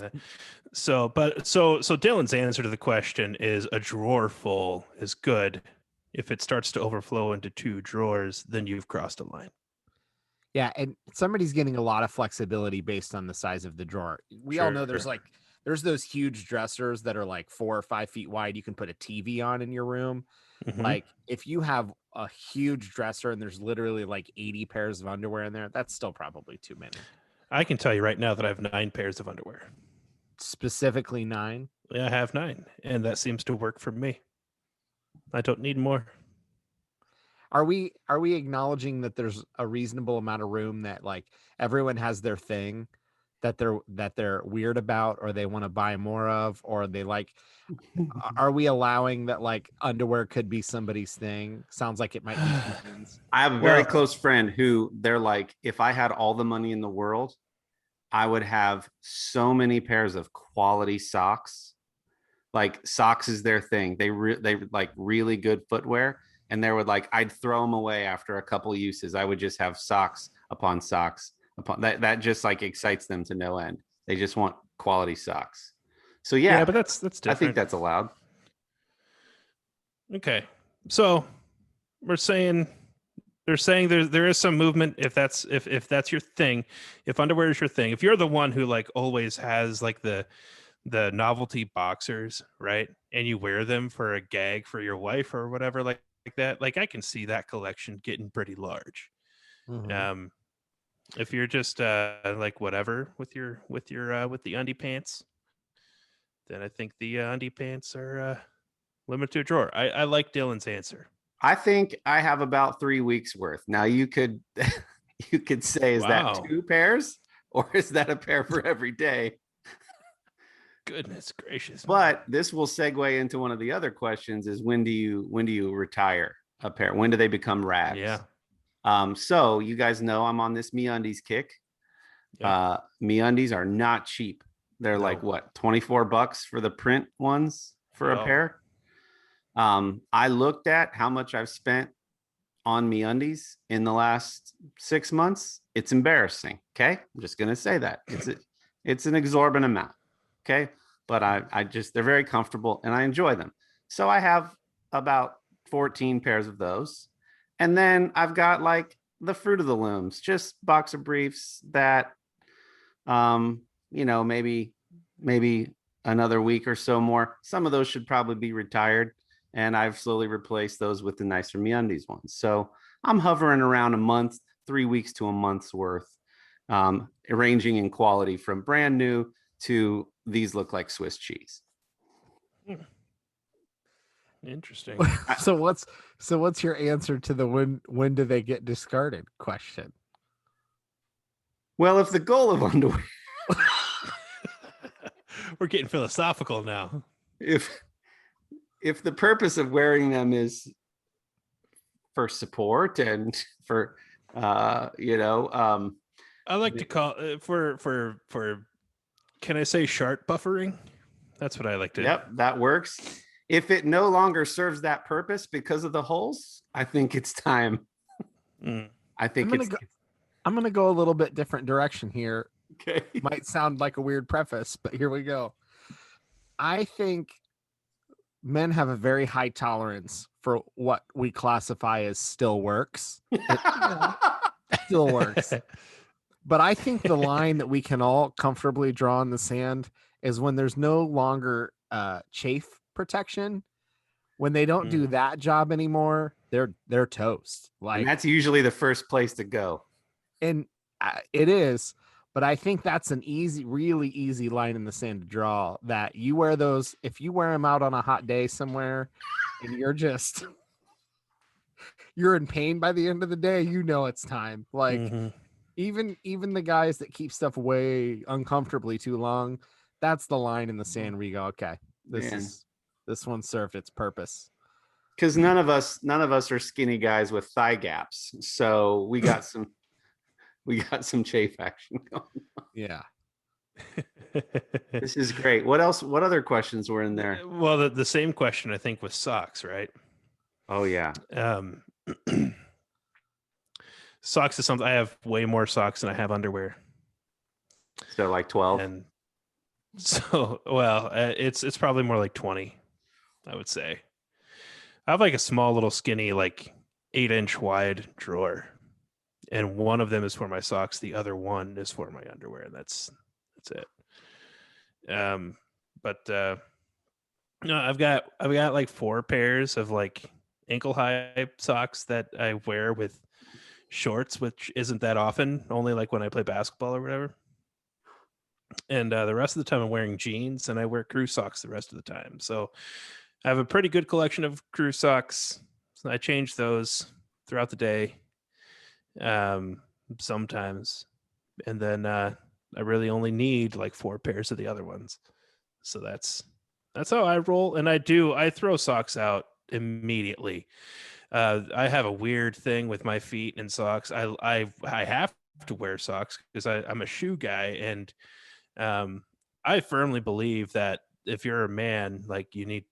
So Dylan's answer to the question is a drawer full is good. If it starts to overflow into 2 drawers, then you've crossed a line. Yeah, and somebody's getting a lot of flexibility based on the size of the drawer. We all know there's those huge dressers that are like 4 or 5 feet wide. You can put a TV on in your room. Mm-hmm. Like, if you have a huge dresser and there's literally like 80 pairs of underwear in there, that's still probably too many. I can tell you right now that I have 9 pairs of underwear. Specifically 9? Yeah, I have 9, and that seems to work for me. I don't need more. Are we acknowledging that there's a reasonable amount of room that like everyone has their thing that they're weird about, or they want to buy more of, or they like? Are we allowing that like underwear could be somebody's thing? Sounds like it might be. I have a very close friend who they're like, if I had all the money in the world, I would have so many pairs of quality socks. Like, socks is their thing. They like really good footwear, and they would like, I'd throw them away after a couple uses. I would just have socks upon socks upon that just like excites them to no end. They just want quality socks. So yeah, but that's different. I think that's allowed. Okay. So they're saying there is some movement if that's your thing, if underwear is your thing, if you're the one who like always has like the novelty boxers, right? And you wear them for a gag for your wife or whatever like that. Like, I can see that collection getting pretty large. Mm-hmm. If you're just like whatever with the Underpants, then I think the Underpants are limited to a drawer. I like Dylan's answer. I think I have about 3 weeks worth. Now you could say, is that 2 pairs, or is that a pair for every day? Goodness gracious. But this will segue into one of the other questions: is when do you retire a pair? When do they become rags? Yeah. So you guys know I'm on this MeUndies kick. Yeah. MeUndies are not cheap. They're like what, $24 for the print ones for a pair. I looked at how much I've spent on MeUndies in the last 6 months. It's embarrassing. Okay, I'm just gonna say that it's an exorbitant amount. Okay, but I just, they're very comfortable and I enjoy them. So I have about 14 pairs of those. And then I've got like the fruit of the looms, just boxer briefs that, maybe another week or so more. Some of those should probably be retired. And I've slowly replaced those with the nicer MeUndies ones. So I'm hovering around a month, 3 weeks to a month's worth, ranging in quality from brand new to these look like Swiss cheese. Interesting. So what's your answer to the when do they get discarded question? Well, if the goal of underwear, we're getting philosophical now. if the purpose of wearing them is for support and for I like to call for can I say shark buffering? That's what I like to. Yep, that works. If it no longer serves that purpose because of the holes, I think it's time. I think I'm gonna go a little bit different direction here. Okay. Might sound like a weird preface, but here we go. I think men have a very high tolerance for what we classify as still works. It still works. But I think the line that we can all comfortably draw in the sand is when there's no longer chafe protection. When they don't do that job anymore, they're toast. Like, and that's usually the first place to go. And it is, but I think that's an really easy line in the sand to draw. That you wear those, if you wear them out on a hot day somewhere, and you're in pain by the end of the day, you know it's time. Like even the guys that keep stuff away uncomfortably too long, that's the line in the sand where you go, okay, this one served its purpose. Because none of us are skinny guys with thigh gaps, so we got some chafe action going on. Yeah. This is great. What else? What other questions were in there? Well, the same question I think with socks, right? Oh yeah. Socks is something I have way more socks than I have underwear. So like 12. And so, well, it's probably more like 20, I would say. I have like a small little skinny, like 8-inch wide drawer, and one of them is for my socks. The other one is for my underwear, and that's it. No, I've got like 4 pairs of like ankle high socks that I wear with shorts, which isn't that often, only like when I play basketball or whatever. And the rest of the time I'm wearing jeans, and I wear crew socks the rest of the time. So I have a pretty good collection of crew socks. So I change those throughout the day, sometimes. And then I really only need like 4 pairs of the other ones. So that's how I roll. And I throw socks out immediately. I have a weird thing with my feet and socks. I have to wear socks because I'm a shoe guy, and I firmly believe that if you're a man, like, you need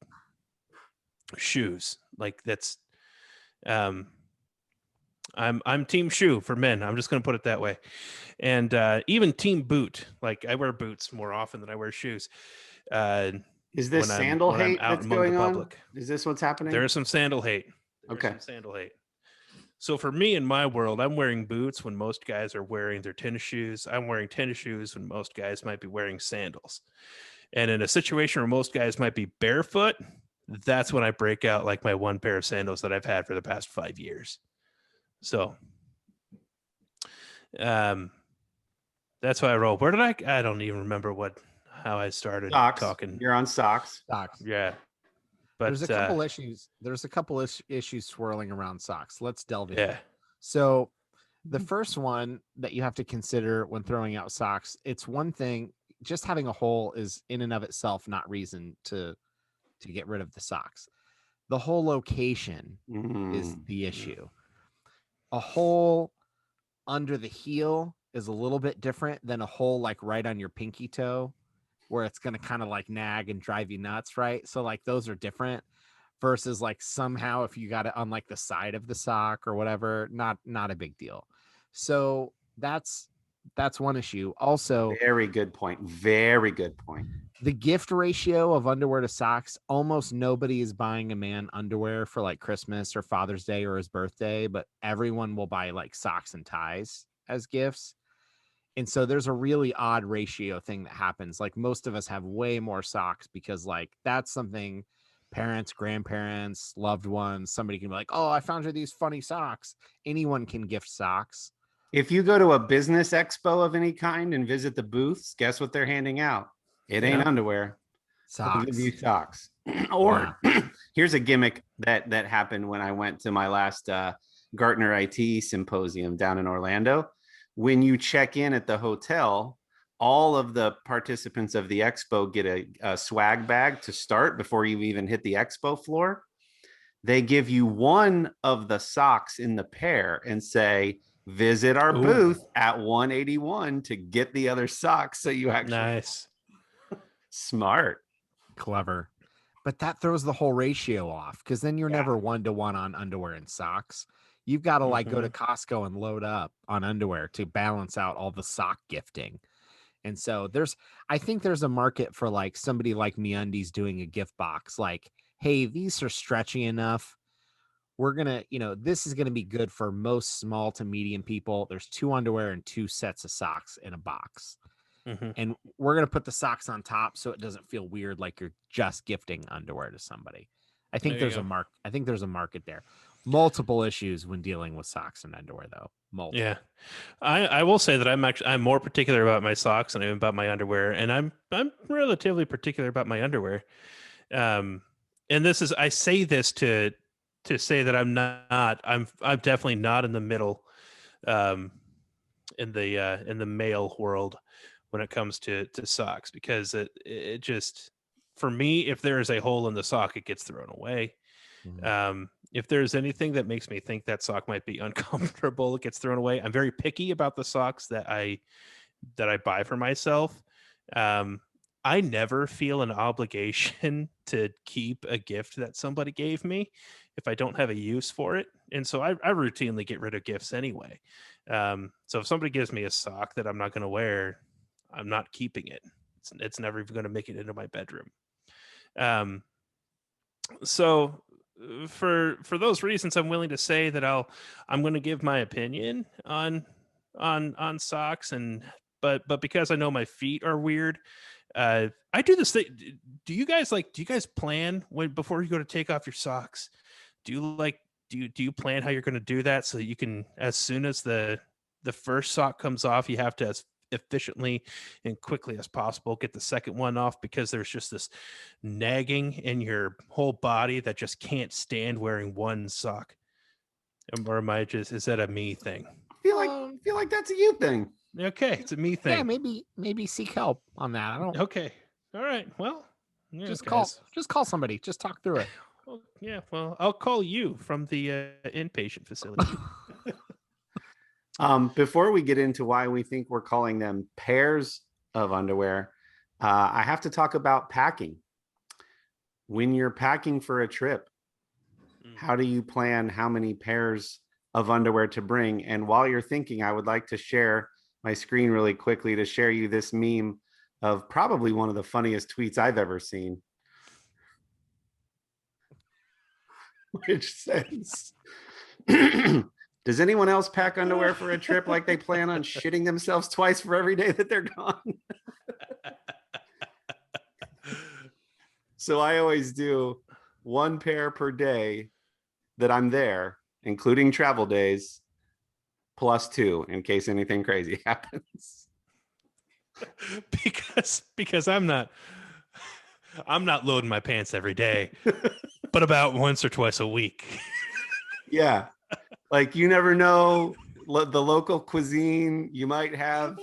shoes. Like, that's I'm team shoe for men. I'm just going to put it that way. And even team boot. Like, I wear boots more often than I wear shoes. Is this sandal hate that's going on? Is this what's happening? There is some sandal hate. Okay. Some sandal hate. So for me, in my world, I'm wearing boots when most guys are wearing their tennis shoes. I'm wearing tennis shoes when most guys might be wearing sandals. And in a situation where most guys might be barefoot, that's when I break out like my 1 pair of sandals that I've had for the past 5 years. So that's why I roll. Where did I don't even remember how I started talking. You're on socks. Yeah. But there's a couple issues swirling around socks. Let's delve in. Yeah. So the first one that you have to consider when throwing out socks, it's one thing, just having a hole is in and of itself not reason to get rid of the socks. The whole location is the issue. A hole under the heel is a little bit different than a hole like right on your pinky toe, where it's going to kind of like nag and drive you nuts, right? So like those are different versus like somehow if you got it on like the side of the sock or whatever, not a big deal. So that's one issue. Also, very good point. Very good point. The gift ratio of underwear to socks, almost nobody is buying a man underwear for like Christmas or Father's Day or his birthday, but everyone will buy like socks and ties as gifts. And so there's a really odd ratio thing that happens. Like most of us have way more socks because like that's something parents, grandparents, loved ones, somebody can be like, oh, I found you these funny socks. Anyone can gift socks. If you go to a business expo of any kind and visit the booths, guess what they're handing out? It ain't underwear. Socks. They'll give you socks. Or here's a gimmick that happened when I went to my last Gartner IT symposium down in Orlando. When you check in at the hotel, all of the participants of the expo get a swag bag to start before you even hit the expo floor. They give you one of the socks in the pair and say, visit our booth at 181 to get the other socks. So you actually Nice. Smart. Clever. But that throws the whole ratio off, because then you're never 1-to-1 on underwear and socks. You've got to like go to Costco and load up on underwear to balance out all the sock gifting. And so I think there's a market for like somebody like MeUndies doing a gift box. Like, hey, these are stretchy enough. We're going to, this is going to be good for most small to medium people. There's 2 underwear and 2 sets of socks in a box. And we're going to put the socks on top so it doesn't feel weird like you're just gifting underwear to somebody. I think there's a market there. Multiple issues when dealing with socks and underwear, though. Multiple. Yeah, I will say that I'm more particular about my socks than I am about my underwear, and I'm relatively particular about my underwear. And I say this to say that I'm definitely not in the middle, in the male world when it comes to socks, because it just, for me, if there is a hole in the sock, it gets thrown away. If there's anything that makes me think that sock might be uncomfortable, it gets thrown away. I'm very picky about the socks that I buy for myself. I never feel an obligation to keep a gift that somebody gave me if I don't have a use for it. And so I routinely get rid of gifts anyway. So if somebody gives me a sock that I'm not going to wear, I'm not keeping it. It's never even going to make it into my bedroom. So for those reasons, I'm willing to say that I'm going to give my opinion on socks, but because I know my feet are weird, I do this thing. Do you guys plan before you go to take off your socks? Do you plan how you're going to do that so that you can, as soon as the first sock comes off, you have to, as efficiently and quickly as possible, get the second one off, because there's just this nagging in your whole body that just can't stand wearing one sock? Or is that a me thing? I feel like that's a you thing. Okay, it's a me thing. Yeah, maybe seek help on that. I don't. Okay, all right. Well, yeah, just guys. call somebody. Just talk through it. Well, yeah. Well, I'll call you from the inpatient facility. Before we get into why we think we're calling them pairs of underwear, I have to talk about packing. When you're packing for a trip, how do you plan how many pairs of underwear to bring? And while you're thinking, I would like to share my screen really quickly to share you this meme of probably one of the funniest tweets I've ever seen, which says, does anyone else pack underwear for a trip like they plan on shitting themselves twice for every day that they're gone? So I always do 1 pair per day that I'm there, including travel days, plus 2 in case anything crazy happens. because I'm not loading my pants every day, but about once or twice a week. Yeah. Like, you never know the local cuisine you might have,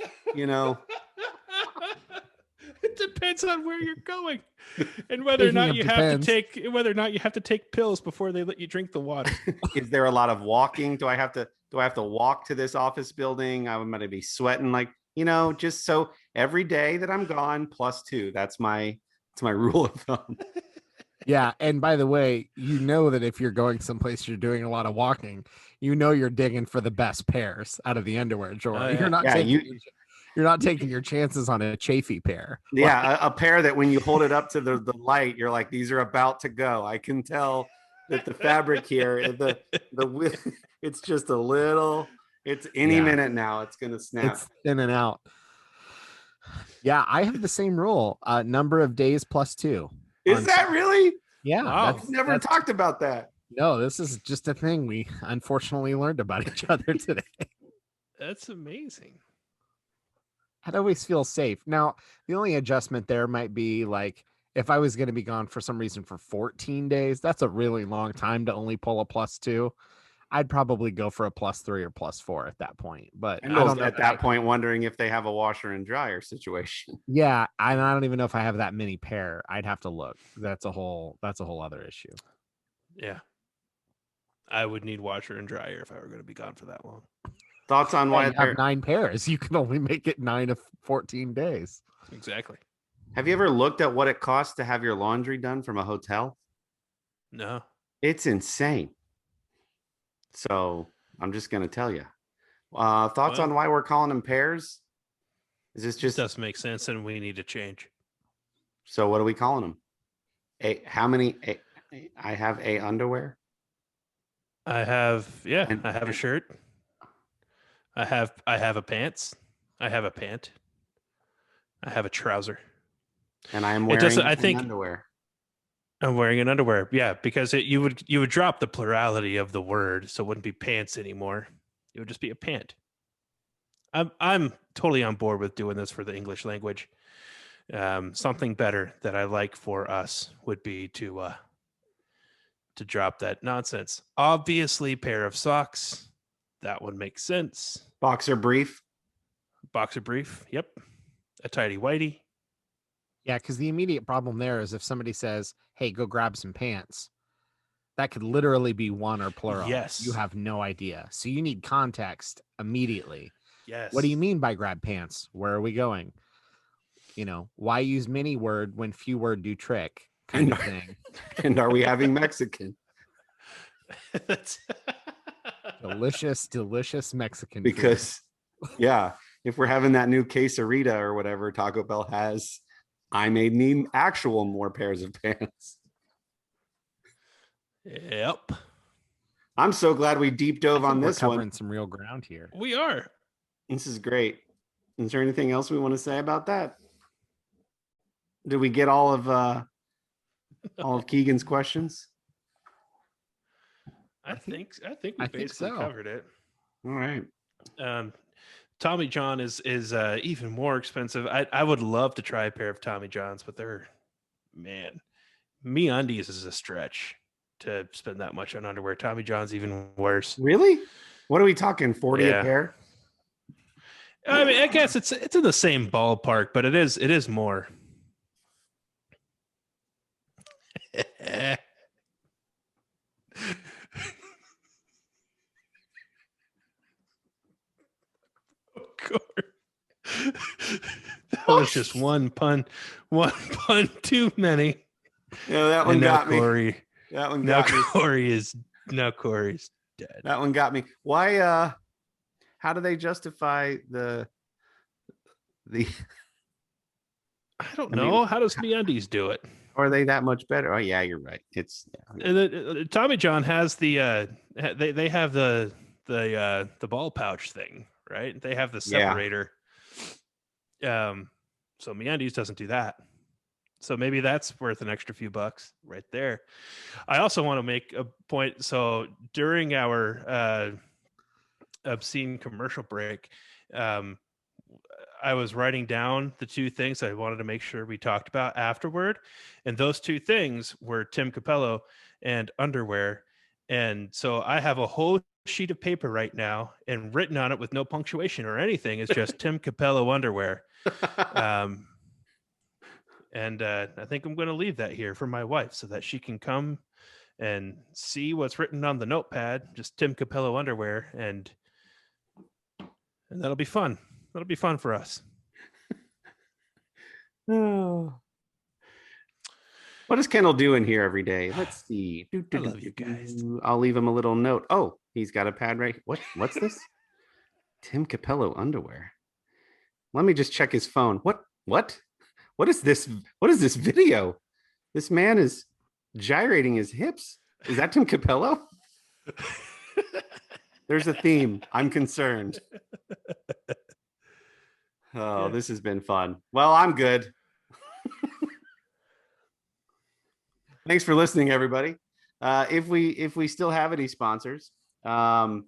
It depends on where you're going and whether or not you have to take pills before they let you drink the water. Is there a lot of walking? Do I have to walk to this office building? I'm going to be sweating, just so every day that I'm gone plus 2. That's my rule of thumb. Yeah, and by the way, that if you're going someplace you're doing a lot of walking, you're digging for the best pairs out of the underwear drawer. Oh, yeah. You're not taking your chances on a chafy pair. Yeah, a pair that when you hold it up to the light, you're like, these are about to go. I can tell that the fabric here, it's just a little. It's any minute now. It's gonna snap. It's in and out. Yeah, I have the same rule. Number of days plus 2. Is that really? Yeah. Wow. I've never talked about that. No, this is just a thing we unfortunately learned about each other today. That's amazing. I'd always feel safe. Now, the only adjustment there might be like if I was going to be gone for some reason for 14 days, that's a really long time to only pull a plus 2. I'd probably go for a +3 or +4 at that point. But I Kendall's don't know at that point wondering if they have a washer and dryer situation. Yeah, and I don't even know if I have that many pair. I'd have to look. That's a whole other issue. Yeah. I would need washer and dryer if I were going to be gone for that long. Thoughts on Yeah, why you have 9 pairs. You can only make it 9 of 14 days. Exactly. Have you ever looked at what it costs to have your laundry done from a hotel? No. It's insane. So I'm just going to tell you. Thoughts on why we're calling them pairs? Is this just doesn't make sense, and we need to change. So what are we calling them? How many? I have a underwear. I have I have a shirt. I have a pants. I have a pant. I have a trouser. And I am wearing an underwear. I'm wearing an underwear. Yeah, because you would drop the plurality of the word, so it wouldn't be pants anymore. It would just be a pant. I'm totally on board with doing this for the English language. Something better that I like for us would be to drop that nonsense. Obviously, pair of socks. That would make sense. Boxer brief. Boxer brief. Yep. A tidy whitey. Yeah, because the immediate problem there is if somebody says, "Hey, go grab some pants," that could literally be one or plural. Yes. You have no idea. So you need context immediately. Yes. What do you mean by grab pants? Where are we going? Why use many word when few word do trick kind of thing. And are we having Mexican? delicious Mexican because yeah, if we're having that new quesarita or whatever Taco Bell has, I may need actual more pairs of pants. Yep. I'm so glad we deep dove on this one. We're covering some real ground here. We are. This is great. Is there anything else we want to say about that? Did we get all of Keegan's questions? I think we basically covered it. All right. Tommy John is even more expensive. I would love to try a pair of Tommy Johns, but MeUndies is a stretch to spend that much on underwear. Tommy John's even worse. Really? What are we talking? 40 a pair? I mean, I guess it's in the same ballpark, but it is more. That was just one pun too many. Yeah, that one got me. That one got me. Corey's dead. That one got me. Why? How do they justify the? I don't know. How does MeUndies do it? Are they that much better? Oh yeah, you're right. It's Tommy John has the they have the ball pouch thing, right? They have the separator. Yeah. So MeUndies doesn't do that. So maybe that's worth an extra few bucks right there. I also want to make a point. So during our obscene commercial break, I was writing down the two things I wanted to make sure we talked about afterward. And those two things were Tim Capello and underwear. And so I have a whole sheet of paper right now, and written on it with no punctuation or anything is just Tim Capello underwear. And I think I'm going to leave that here for my wife so that she can come and see what's written on the notepad, just Tim Capello underwear. And that'll be fun. That'll be fun for us. Oh. What does Kendall do in here every day? Let's see. I love you guys. I'll leave him a little note. Oh, he's got a pad right. What's this? Tim Capello underwear. Let me just check his phone. What is this? What is this video? This man is gyrating his hips. Is that Tim Capello? There's a theme. I'm concerned. Oh, this has been fun. Well, I'm good. Thanks for listening, everybody. If we still have any sponsors, one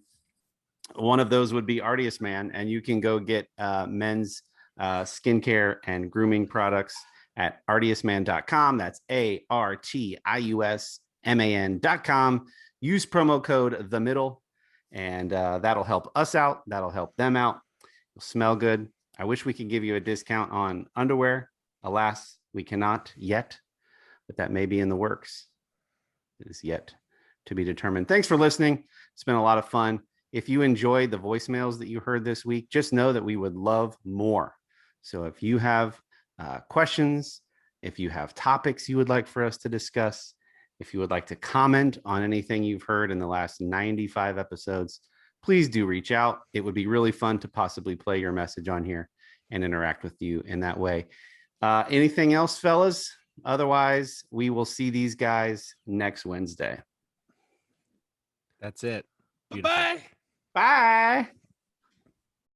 of those would be Artius Man, and you can go get men's skincare and grooming products at artiusman.com. That's ARTIUSMAN.com. Use promo code the middle And that'll help us out. That'll help them out. It'll smell good. I wish we could give you a discount on underwear. Alas, we cannot yet, but that may be in the works. It is yet to be determined. Thanks for listening. It's been a lot of fun. If you enjoyed the voicemails that you heard this week, just know that we would love more. So if you have questions, if you have topics you would like for us to discuss, if you would like to comment on anything you've heard in the last 95 episodes, please do reach out. It would be really fun to possibly play your message on here and interact with you in that way. Anything else, fellas? Otherwise, we will see these guys next Wednesday. That's it. Bye. Bye.